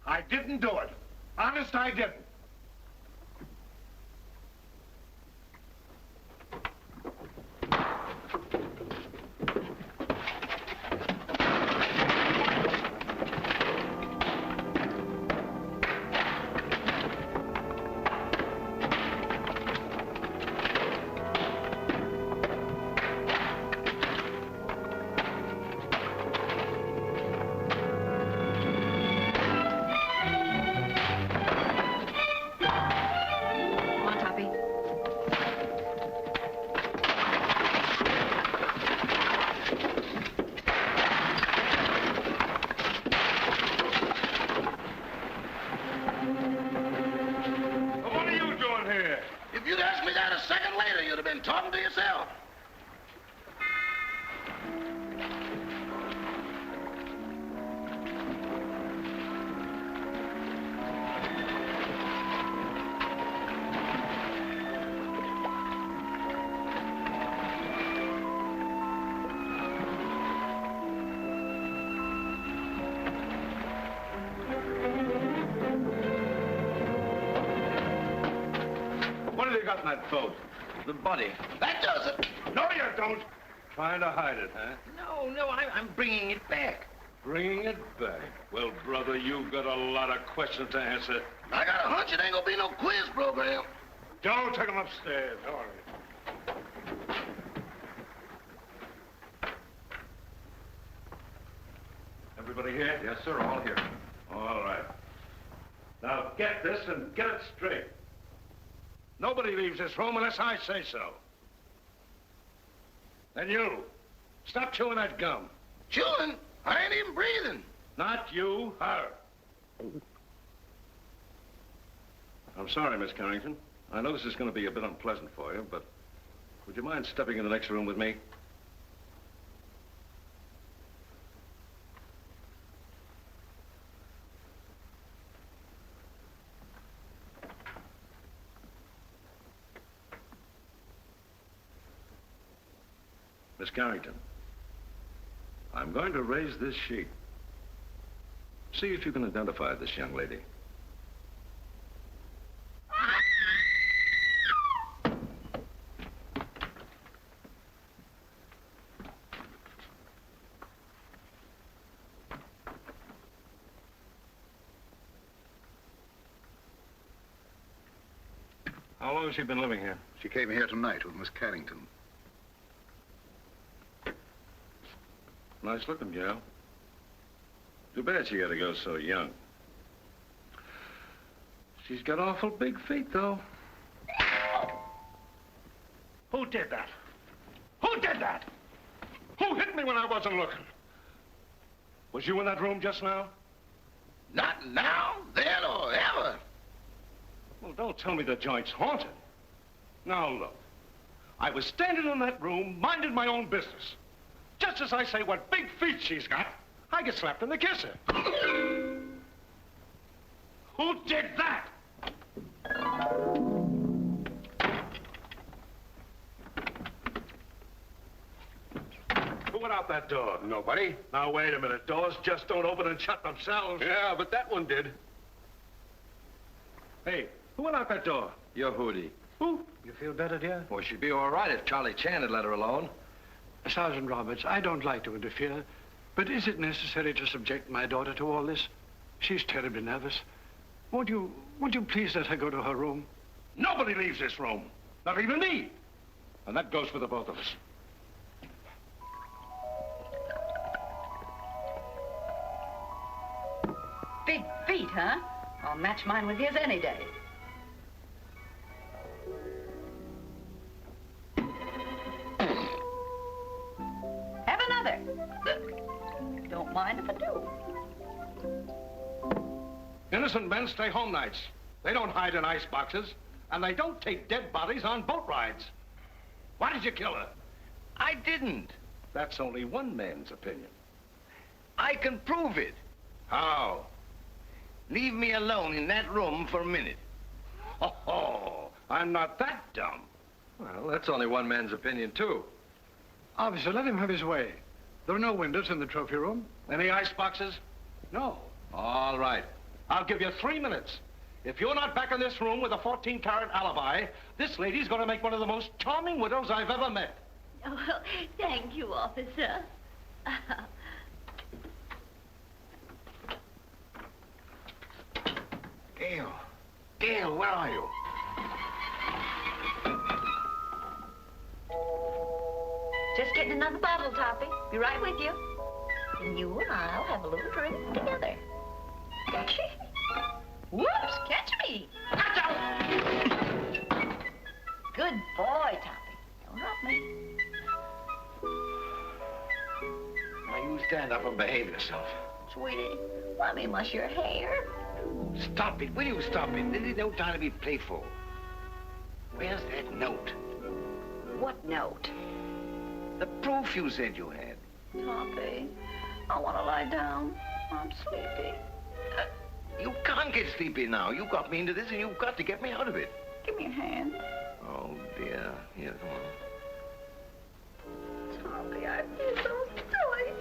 I didn't do it. Honest, I didn't. got in that boat? The body. That does it. No, you don't. Trying to hide it, huh? No, I'm bringing it back. Bringing it back? Well, brother, you've got a lot of questions to answer. I got a hunch it ain't gonna be no quiz program. Don't take him upstairs. All right. Everybody here? Yes, sir, all here. All right. Now get this and get it straight. Nobody leaves this room unless I say so. And you, stop chewing that gum. Chewing? I ain't even breathing. Not you, her. I'm sorry, Miss Carrington. I know this is going to be a bit unpleasant for you, but would you mind stepping in the next room with me? Miss Carrington, I'm going to raise this sheet. See if you can identify this young lady. How long has she been living here? She came here tonight with Miss Carrington. Nice looking gal. Too bad she had to go so young. She's got awful big feet, though. Who did that? Who did that? Who hit me when I wasn't looking? Was you in that room just now? Not now, then, or ever. Well, don't tell me the joint's haunted. Now, look. I was standing in that room, minding my own business. Just as I say what big feet she's got, I get slapped in the kisser. Who did that? Who went out that door? Nobody. Now, wait a minute. Doors just don't open and shut themselves. Yeah, but that one did. Hey, who went out that door? Your Hootie. Who? You feel better, dear? Well, she'd be all right if Charlie Chan had let her alone. Sergeant Roberts, I don't like to interfere, but is it necessary to subject my daughter to all this? She's terribly nervous. Won't you please let her go to her room? Nobody leaves this room. Not even me. And that goes for the both of us. Big feet, huh? I'll match mine with his any day. Have another. Don't mind if I do. Innocent men stay home nights. They don't hide in ice boxes, and they don't take dead bodies on boat rides. Why did you kill her? I didn't. That's only one man's opinion. I can prove it. How? Leave me alone in that room for a minute. Oh, I'm not that dumb. Well, that's only one man's opinion, too. Officer, let him have his way. There are no windows in the trophy room. Any ice boxes? No. All right. I'll give you 3 minutes. If you're not back in this room with a 14-carat alibi, this lady's going to make one of the most charming widows I've ever met. Oh, well, thank you, officer. Gail, where are you? Just getting another bottle, Toppy. Be right with you. And you and I'll have a little drink together. Whoops, catch me. Good boy, Toppy. Don't hurt me. Now, you stand up and behave yourself. Sweetie, let me mush your hair. Stop it. Will you stop it? There's no time to be playful. Where's that note? What note? The proof you said you had. Toppy, I want to lie down. I'm sleepy. You can't get sleepy now. You got me into this, and you've got to get me out of it. Give me a hand. Oh, dear. Here, come on. Toppy, I feel so silly.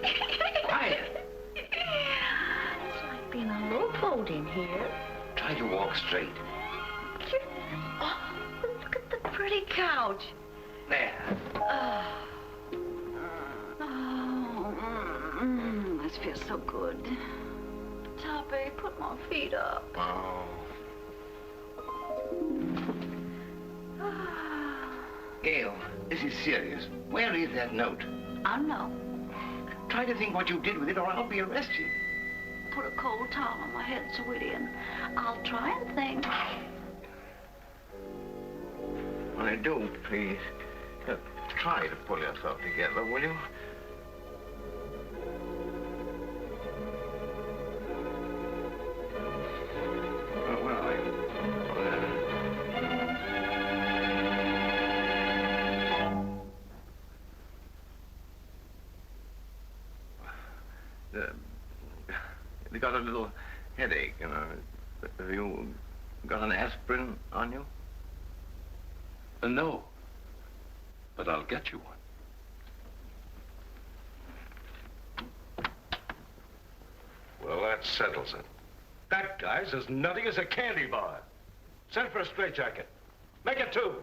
Quiet. It's like being a little boat in here. Try to walk straight. Oh, look at the couch. There. This feels so good. Toppy, put my feet up. Oh. Gail, this is serious. Where is that note? I don't know. Try to think what you did with it or I'll be arrested. Put a cold towel on my head, sweetie, and I'll try and think. When I do, please, try to pull yourself together, will you? You got a little headache, you know. Have you got an aspirin on you? No, but I'll get you one. Well, that settles it. That guy's as nutty as a candy bar. Send for a straitjacket. Make it 2.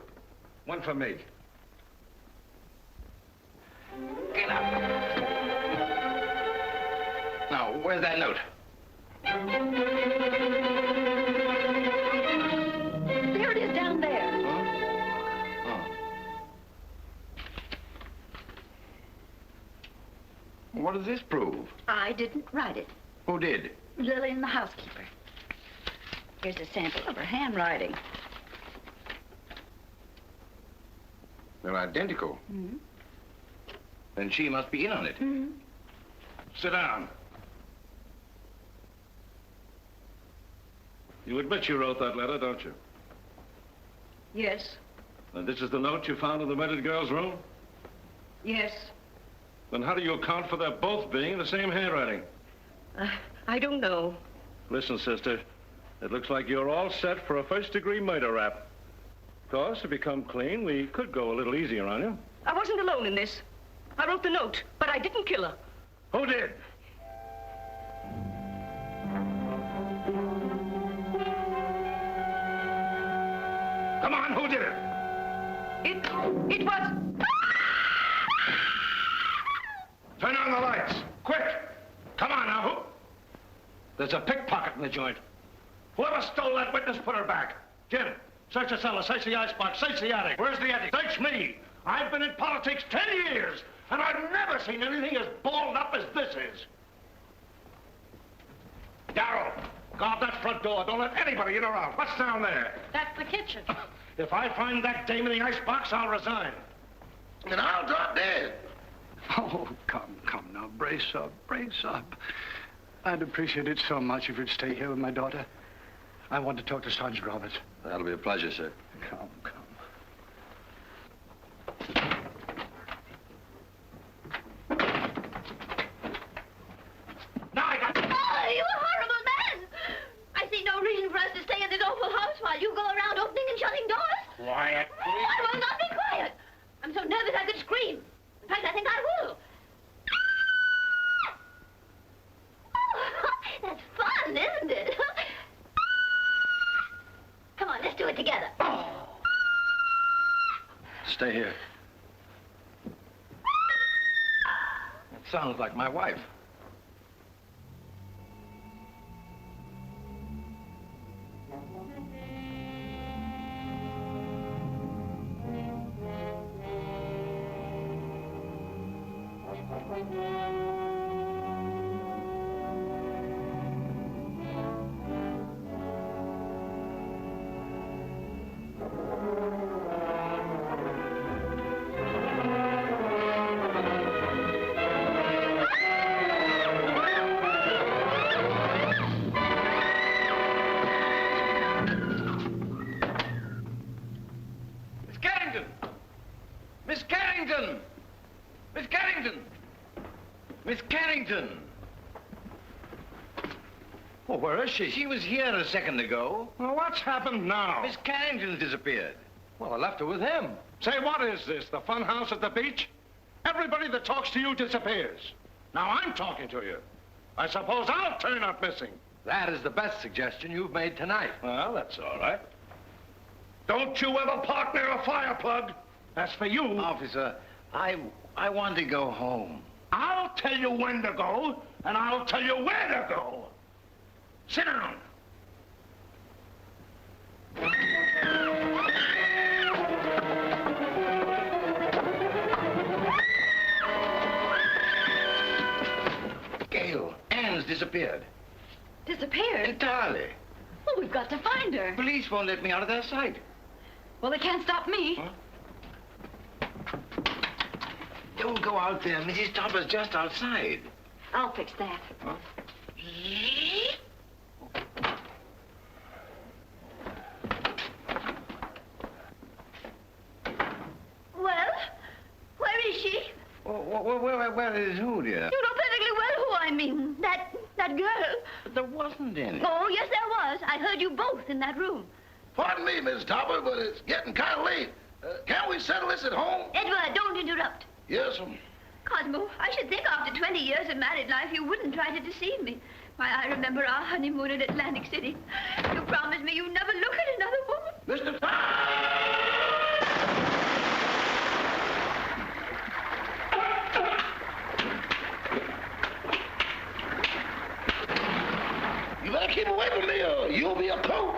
1 for me. Get up. Now, where's that note? There it is down there. What does this prove? I didn't write it. Who did? Lillian, the housekeeper. Here's a sample of her handwriting. They're identical. Mm-hmm. Then she must be in on it. Mm-hmm. Sit down. You admit you wrote that letter, don't you? Yes. And this is the note you found in the murdered girl's room? Yes. Then how do you account for their both being in the same handwriting? I don't know. Listen, sister, it looks like you're all set for a first-degree murder rap. Of course, if you come clean, we could go a little easier on you. I wasn't alone in this. I wrote the note, but I didn't kill her. Who did? Come on, who did it? It was... Turn on the lights, quick! Come on now, who? There's a pickpocket in the joint. Whoever stole that witness, put her back. Jim, search the cellar, search the icebox, search the attic. Where's the attic? Search me! I've been in politics 10 years, and I've never seen anything as balled up as this is. Darryl, guard that front door. Don't let anybody in or out. What's down there? That's the kitchen. If I find that dame in the icebox, I'll resign. And I'll drop dead. Oh, come now, brace up. I'd appreciate it so much if you'd stay here with my daughter. I want to talk to Sergeant Roberts. That'll be a pleasure, sir. Come. Now I got... Oh, you horrible man! I see no reason for us to stay in this awful house while you go around opening and shutting doors. Quiet, please. I will not be quiet. I'm so nervous I could scream. In fact, I think I will. Oh, that's fun, isn't it? Come on, let's do it together. Stay here. That sounds like my wife. Well, where is she? She was here a second ago. Well, what's happened now? Miss Carrington's disappeared. Well, I left her with him. Say, what is this, the fun house at the beach? Everybody that talks to you disappears. Now I'm talking to you. I suppose I'll turn up missing. That is the best suggestion you've made tonight. Well, that's all right. Don't you ever park near a fire plug. As for you... Officer, I want to go home. I'll tell you when to go, and I'll tell you where to go. Sit down. Gail, Anne's disappeared. Disappeared? Entirely. Well, we've got to find her. Police won't let me out of their sight. Well, they can't stop me. Huh? Don't go out there. Mrs. Topper's just outside. I'll fix that. Huh? Well, where is she? Where is who, dear? You know perfectly well who I mean. That girl. But there wasn't any. Oh, yes, there was. I heard you both in that room. Pardon me, Miss Topper, but it's getting kind of late. Can't we settle this at home? Edward, don't interrupt. Yes, Cosmo, I should think after 20 years of married life you wouldn't try to deceive me. Why, I remember our honeymoon in Atlantic City. You promised me you'd never look at another woman. Mr. You better keep away from me or you'll be a coat.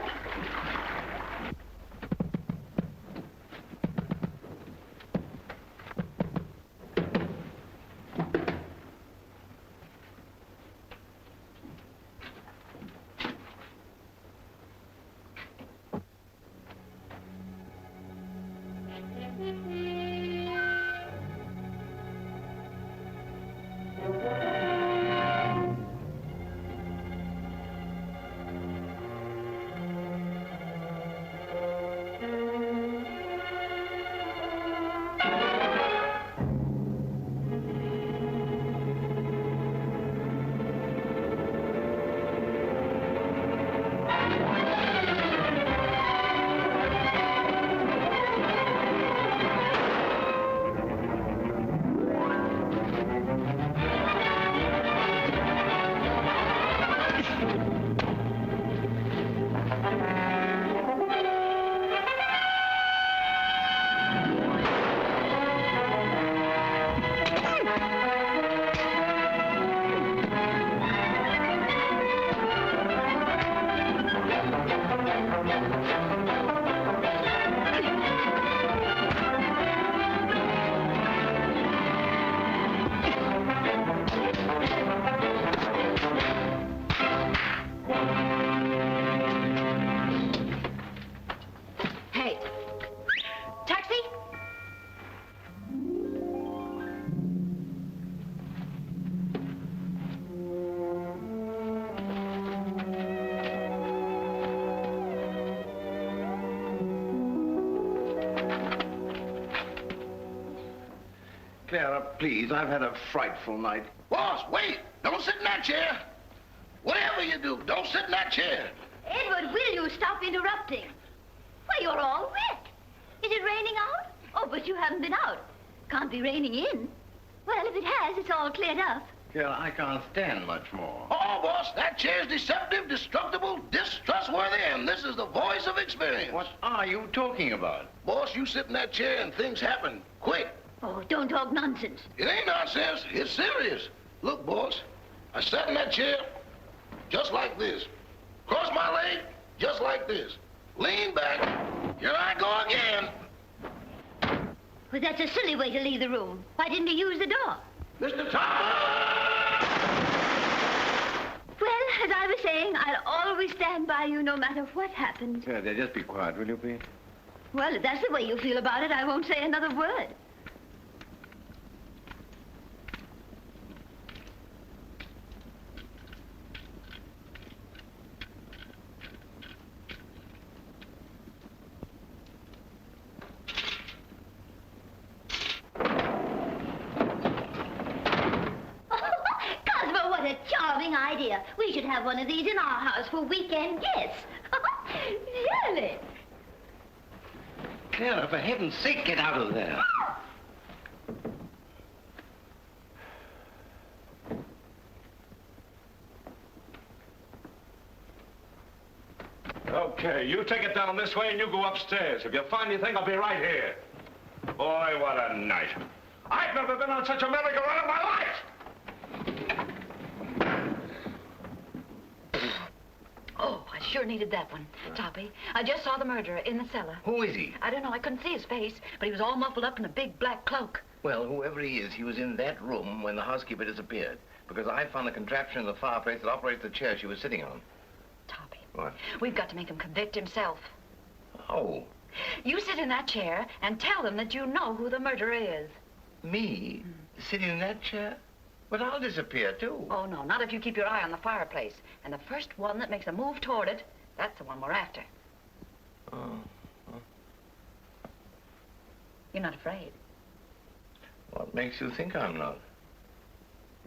Clara, please, I've had a frightful night. Boss, wait! Don't sit in that chair! Whatever you do, don't sit in that chair! Edward, will you stop interrupting? Why, you're all wet. Is it raining out? Oh, but you haven't been out. Can't be raining in. Well, if it has, it's all cleared up. Clara, I can't stand much more. Oh, boss, that chair's deceptive, destructible, distrustworthy, and this is the voice of experience. What are you talking about? Boss, you sit in that chair and things happen quick. Oh, don't talk nonsense. It ain't nonsense. It's serious. Look, boss, I sat in that chair just like this. Cross my leg just like this. Lean back. Here I go again. Well, that's a silly way to leave the room. Why didn't you use the door? Mr. Topper! Well, as I was saying, I'll always stand by you no matter what happens. Clara, just be quiet, will you, please? Well, if that's the way you feel about it, I won't say another word. Idea. We should have one of these in our house for weekend guests. Really? Clara, for heaven's sake, get out of there. Okay, you take it down this way and you go upstairs. If you find anything, I'll be right here. Boy, what a night. I've never been on such a merry-go-round in my life! Oh, I sure needed that one, Toppy. I just saw the murderer in the cellar. Who is he? I don't know. I couldn't see his face, but he was all muffled up in a big black cloak. Well, whoever he is, he was in that room when the housekeeper disappeared. Because I found a contraption in the fireplace that operates the chair she was sitting on. Toppy. What? We've got to make him convict himself. Oh. You sit in that chair and tell them that you know who the murderer is. Me? Sitting in that chair? But I'll disappear, too. Oh, no, not if you keep your eye on the fireplace. And the first one that makes a move toward it, that's the one we're after. Oh. You're not afraid? What makes you think I'm not?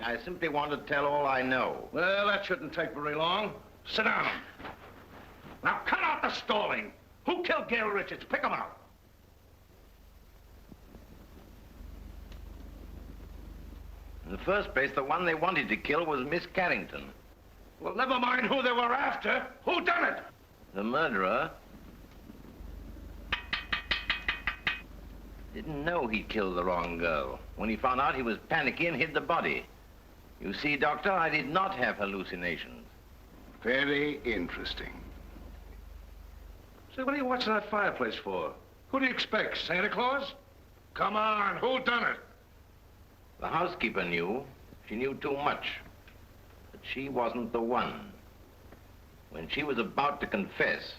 I simply want to tell all I know. Well, that shouldn't take very long. Sit down. Now, cut out the stalling. Who killed Gail Richards? Pick him out. In the first place, the one they wanted to kill was Miss Carrington. Well, never mind who they were after. Who done it? The murderer didn't know he'd killed the wrong girl. When he found out, he was panicky and hid the body. You see, Doctor, I did not have hallucinations. Very interesting. Say, what are you watching that fireplace for? Who do you expect, Santa Claus? Come on, who done it? The housekeeper knew. She knew too much. But she wasn't the one. When she was about to confess,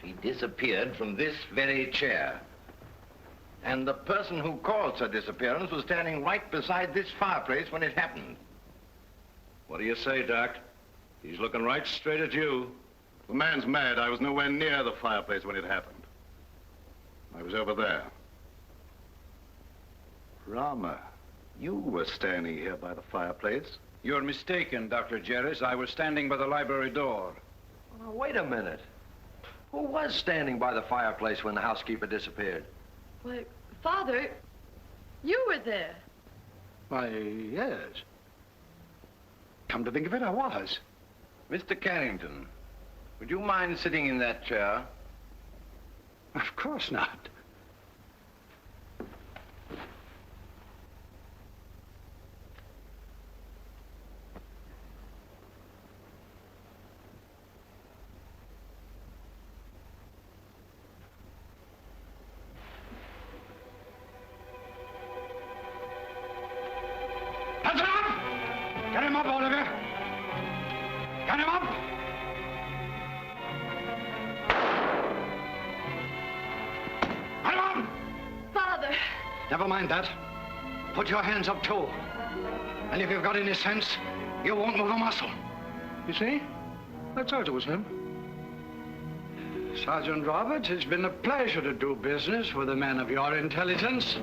she disappeared from this very chair. And the person who caused her disappearance was standing right beside this fireplace when it happened. What do you say, Doc? He's looking right straight at you. The man's mad. I was nowhere near the fireplace when it happened. I was over there. Rama, you were standing here by the fireplace. You're mistaken, Dr. Jerris. I was standing by the library door. Oh, wait a minute. Who was standing by the fireplace when the housekeeper disappeared? Why, Father, you were there. Why, yes. Come to think of it, I was. Mr. Carrington, would you mind sitting in that chair? Of course not. Hands up! Get him up, Oliver! Get him up! Get him up! Father! Never mind that. Put your hands up, too. And if you've got any sense, you won't move a muscle. You see? I told you it was him. Sergeant Roberts, it's been a pleasure to do business with a man of your intelligence.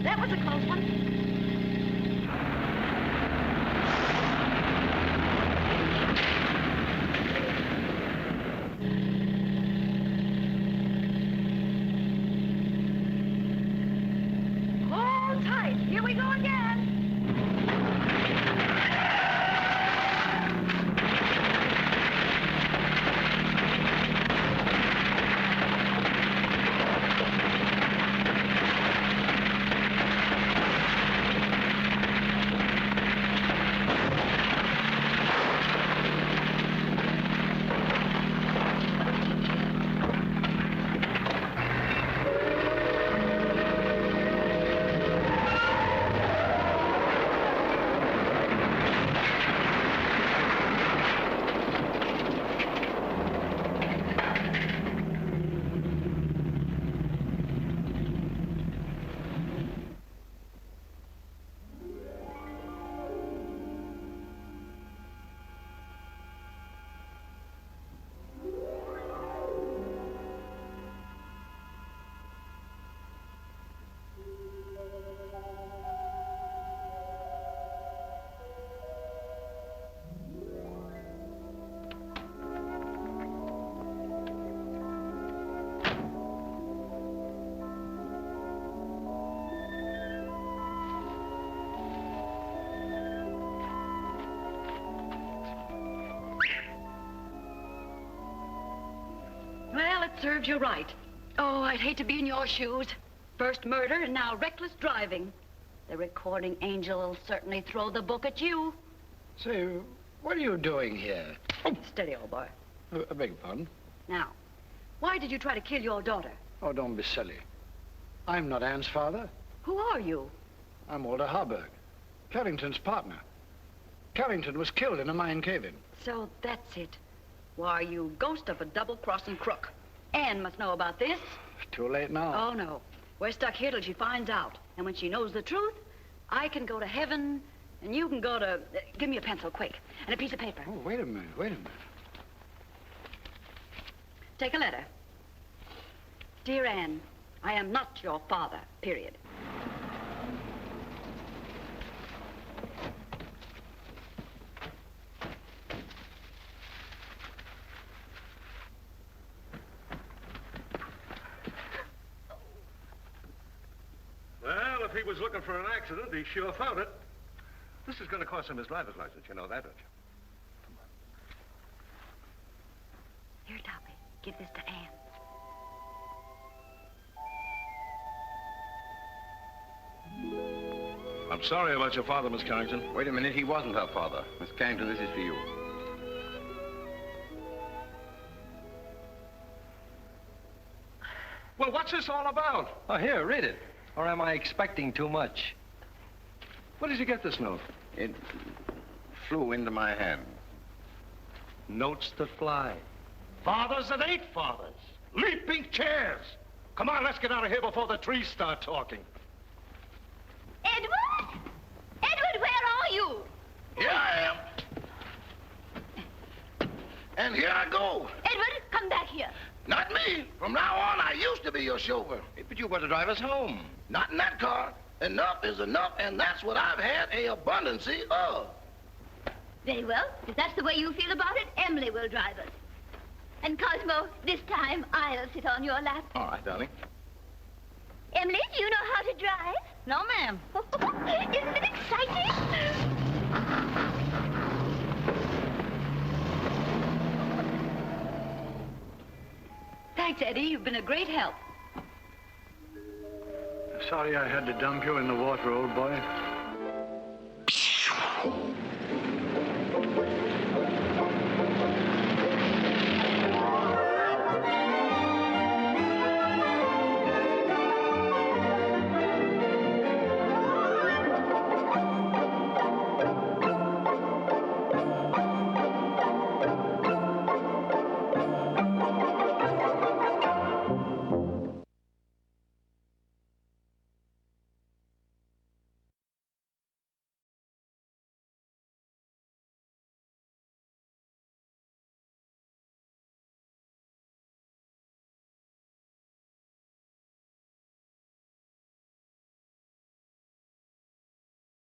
That was a close one. Here we go again. Well, it serves you right. Oh, I'd hate to be in your shoes. First murder and now reckless driving. The recording angel will certainly throw the book at you. Say, what are you doing here? Oh, steady, old boy. I beg your pardon? Now, why did you try to kill your daughter? Oh, don't be silly. I'm not Anne's father. Who are you? I'm Walter Harburg, Carrington's partner. Carrington was killed in a mine cave-in. So that's it. Why, you ghost of a double-crossing crook. Anne must know about this. Too late now. Oh, no. We're stuck here till she finds out. And when she knows the truth, I can go to heaven, and you can go to... give me a pencil, quick, and a piece of paper. Oh, wait a minute. Take a letter. Dear Anne, I am not your father, period. Well, if he was looking for an accident, he sure found it. This is going to cost him his driver's license. You know that, don't you? Come on. Here, Toppy. Give this to Anne. I'm sorry about your father, Miss Carrington. Wait a minute, he wasn't her father. Miss Carrington, this is for you. Well, what's this all about? Oh, here, read it. Or am I expecting too much? Where did you get this note? It flew into my hand. Notes that fly. Fathers that ain't fathers. Leaping chairs. Come on, let's get out of here before the trees start talking. Edward? Edward, where are you? Here I am. And here I go. Edward, come back here. Not me. From now on, I used to be your chauffeur. But you were to drive us home. Not in that car. Enough is enough, and that's what I've had a abundance of. Very well. If that's the way you feel about it, Emily will drive us. And Cosmo, this time I'll sit on your lap. All right, darling. Emily, do you know how to drive? No, ma'am. Isn't it exciting? Thanks, Eddie. You've been a great help. Sorry I had to dump you in the water, old boy.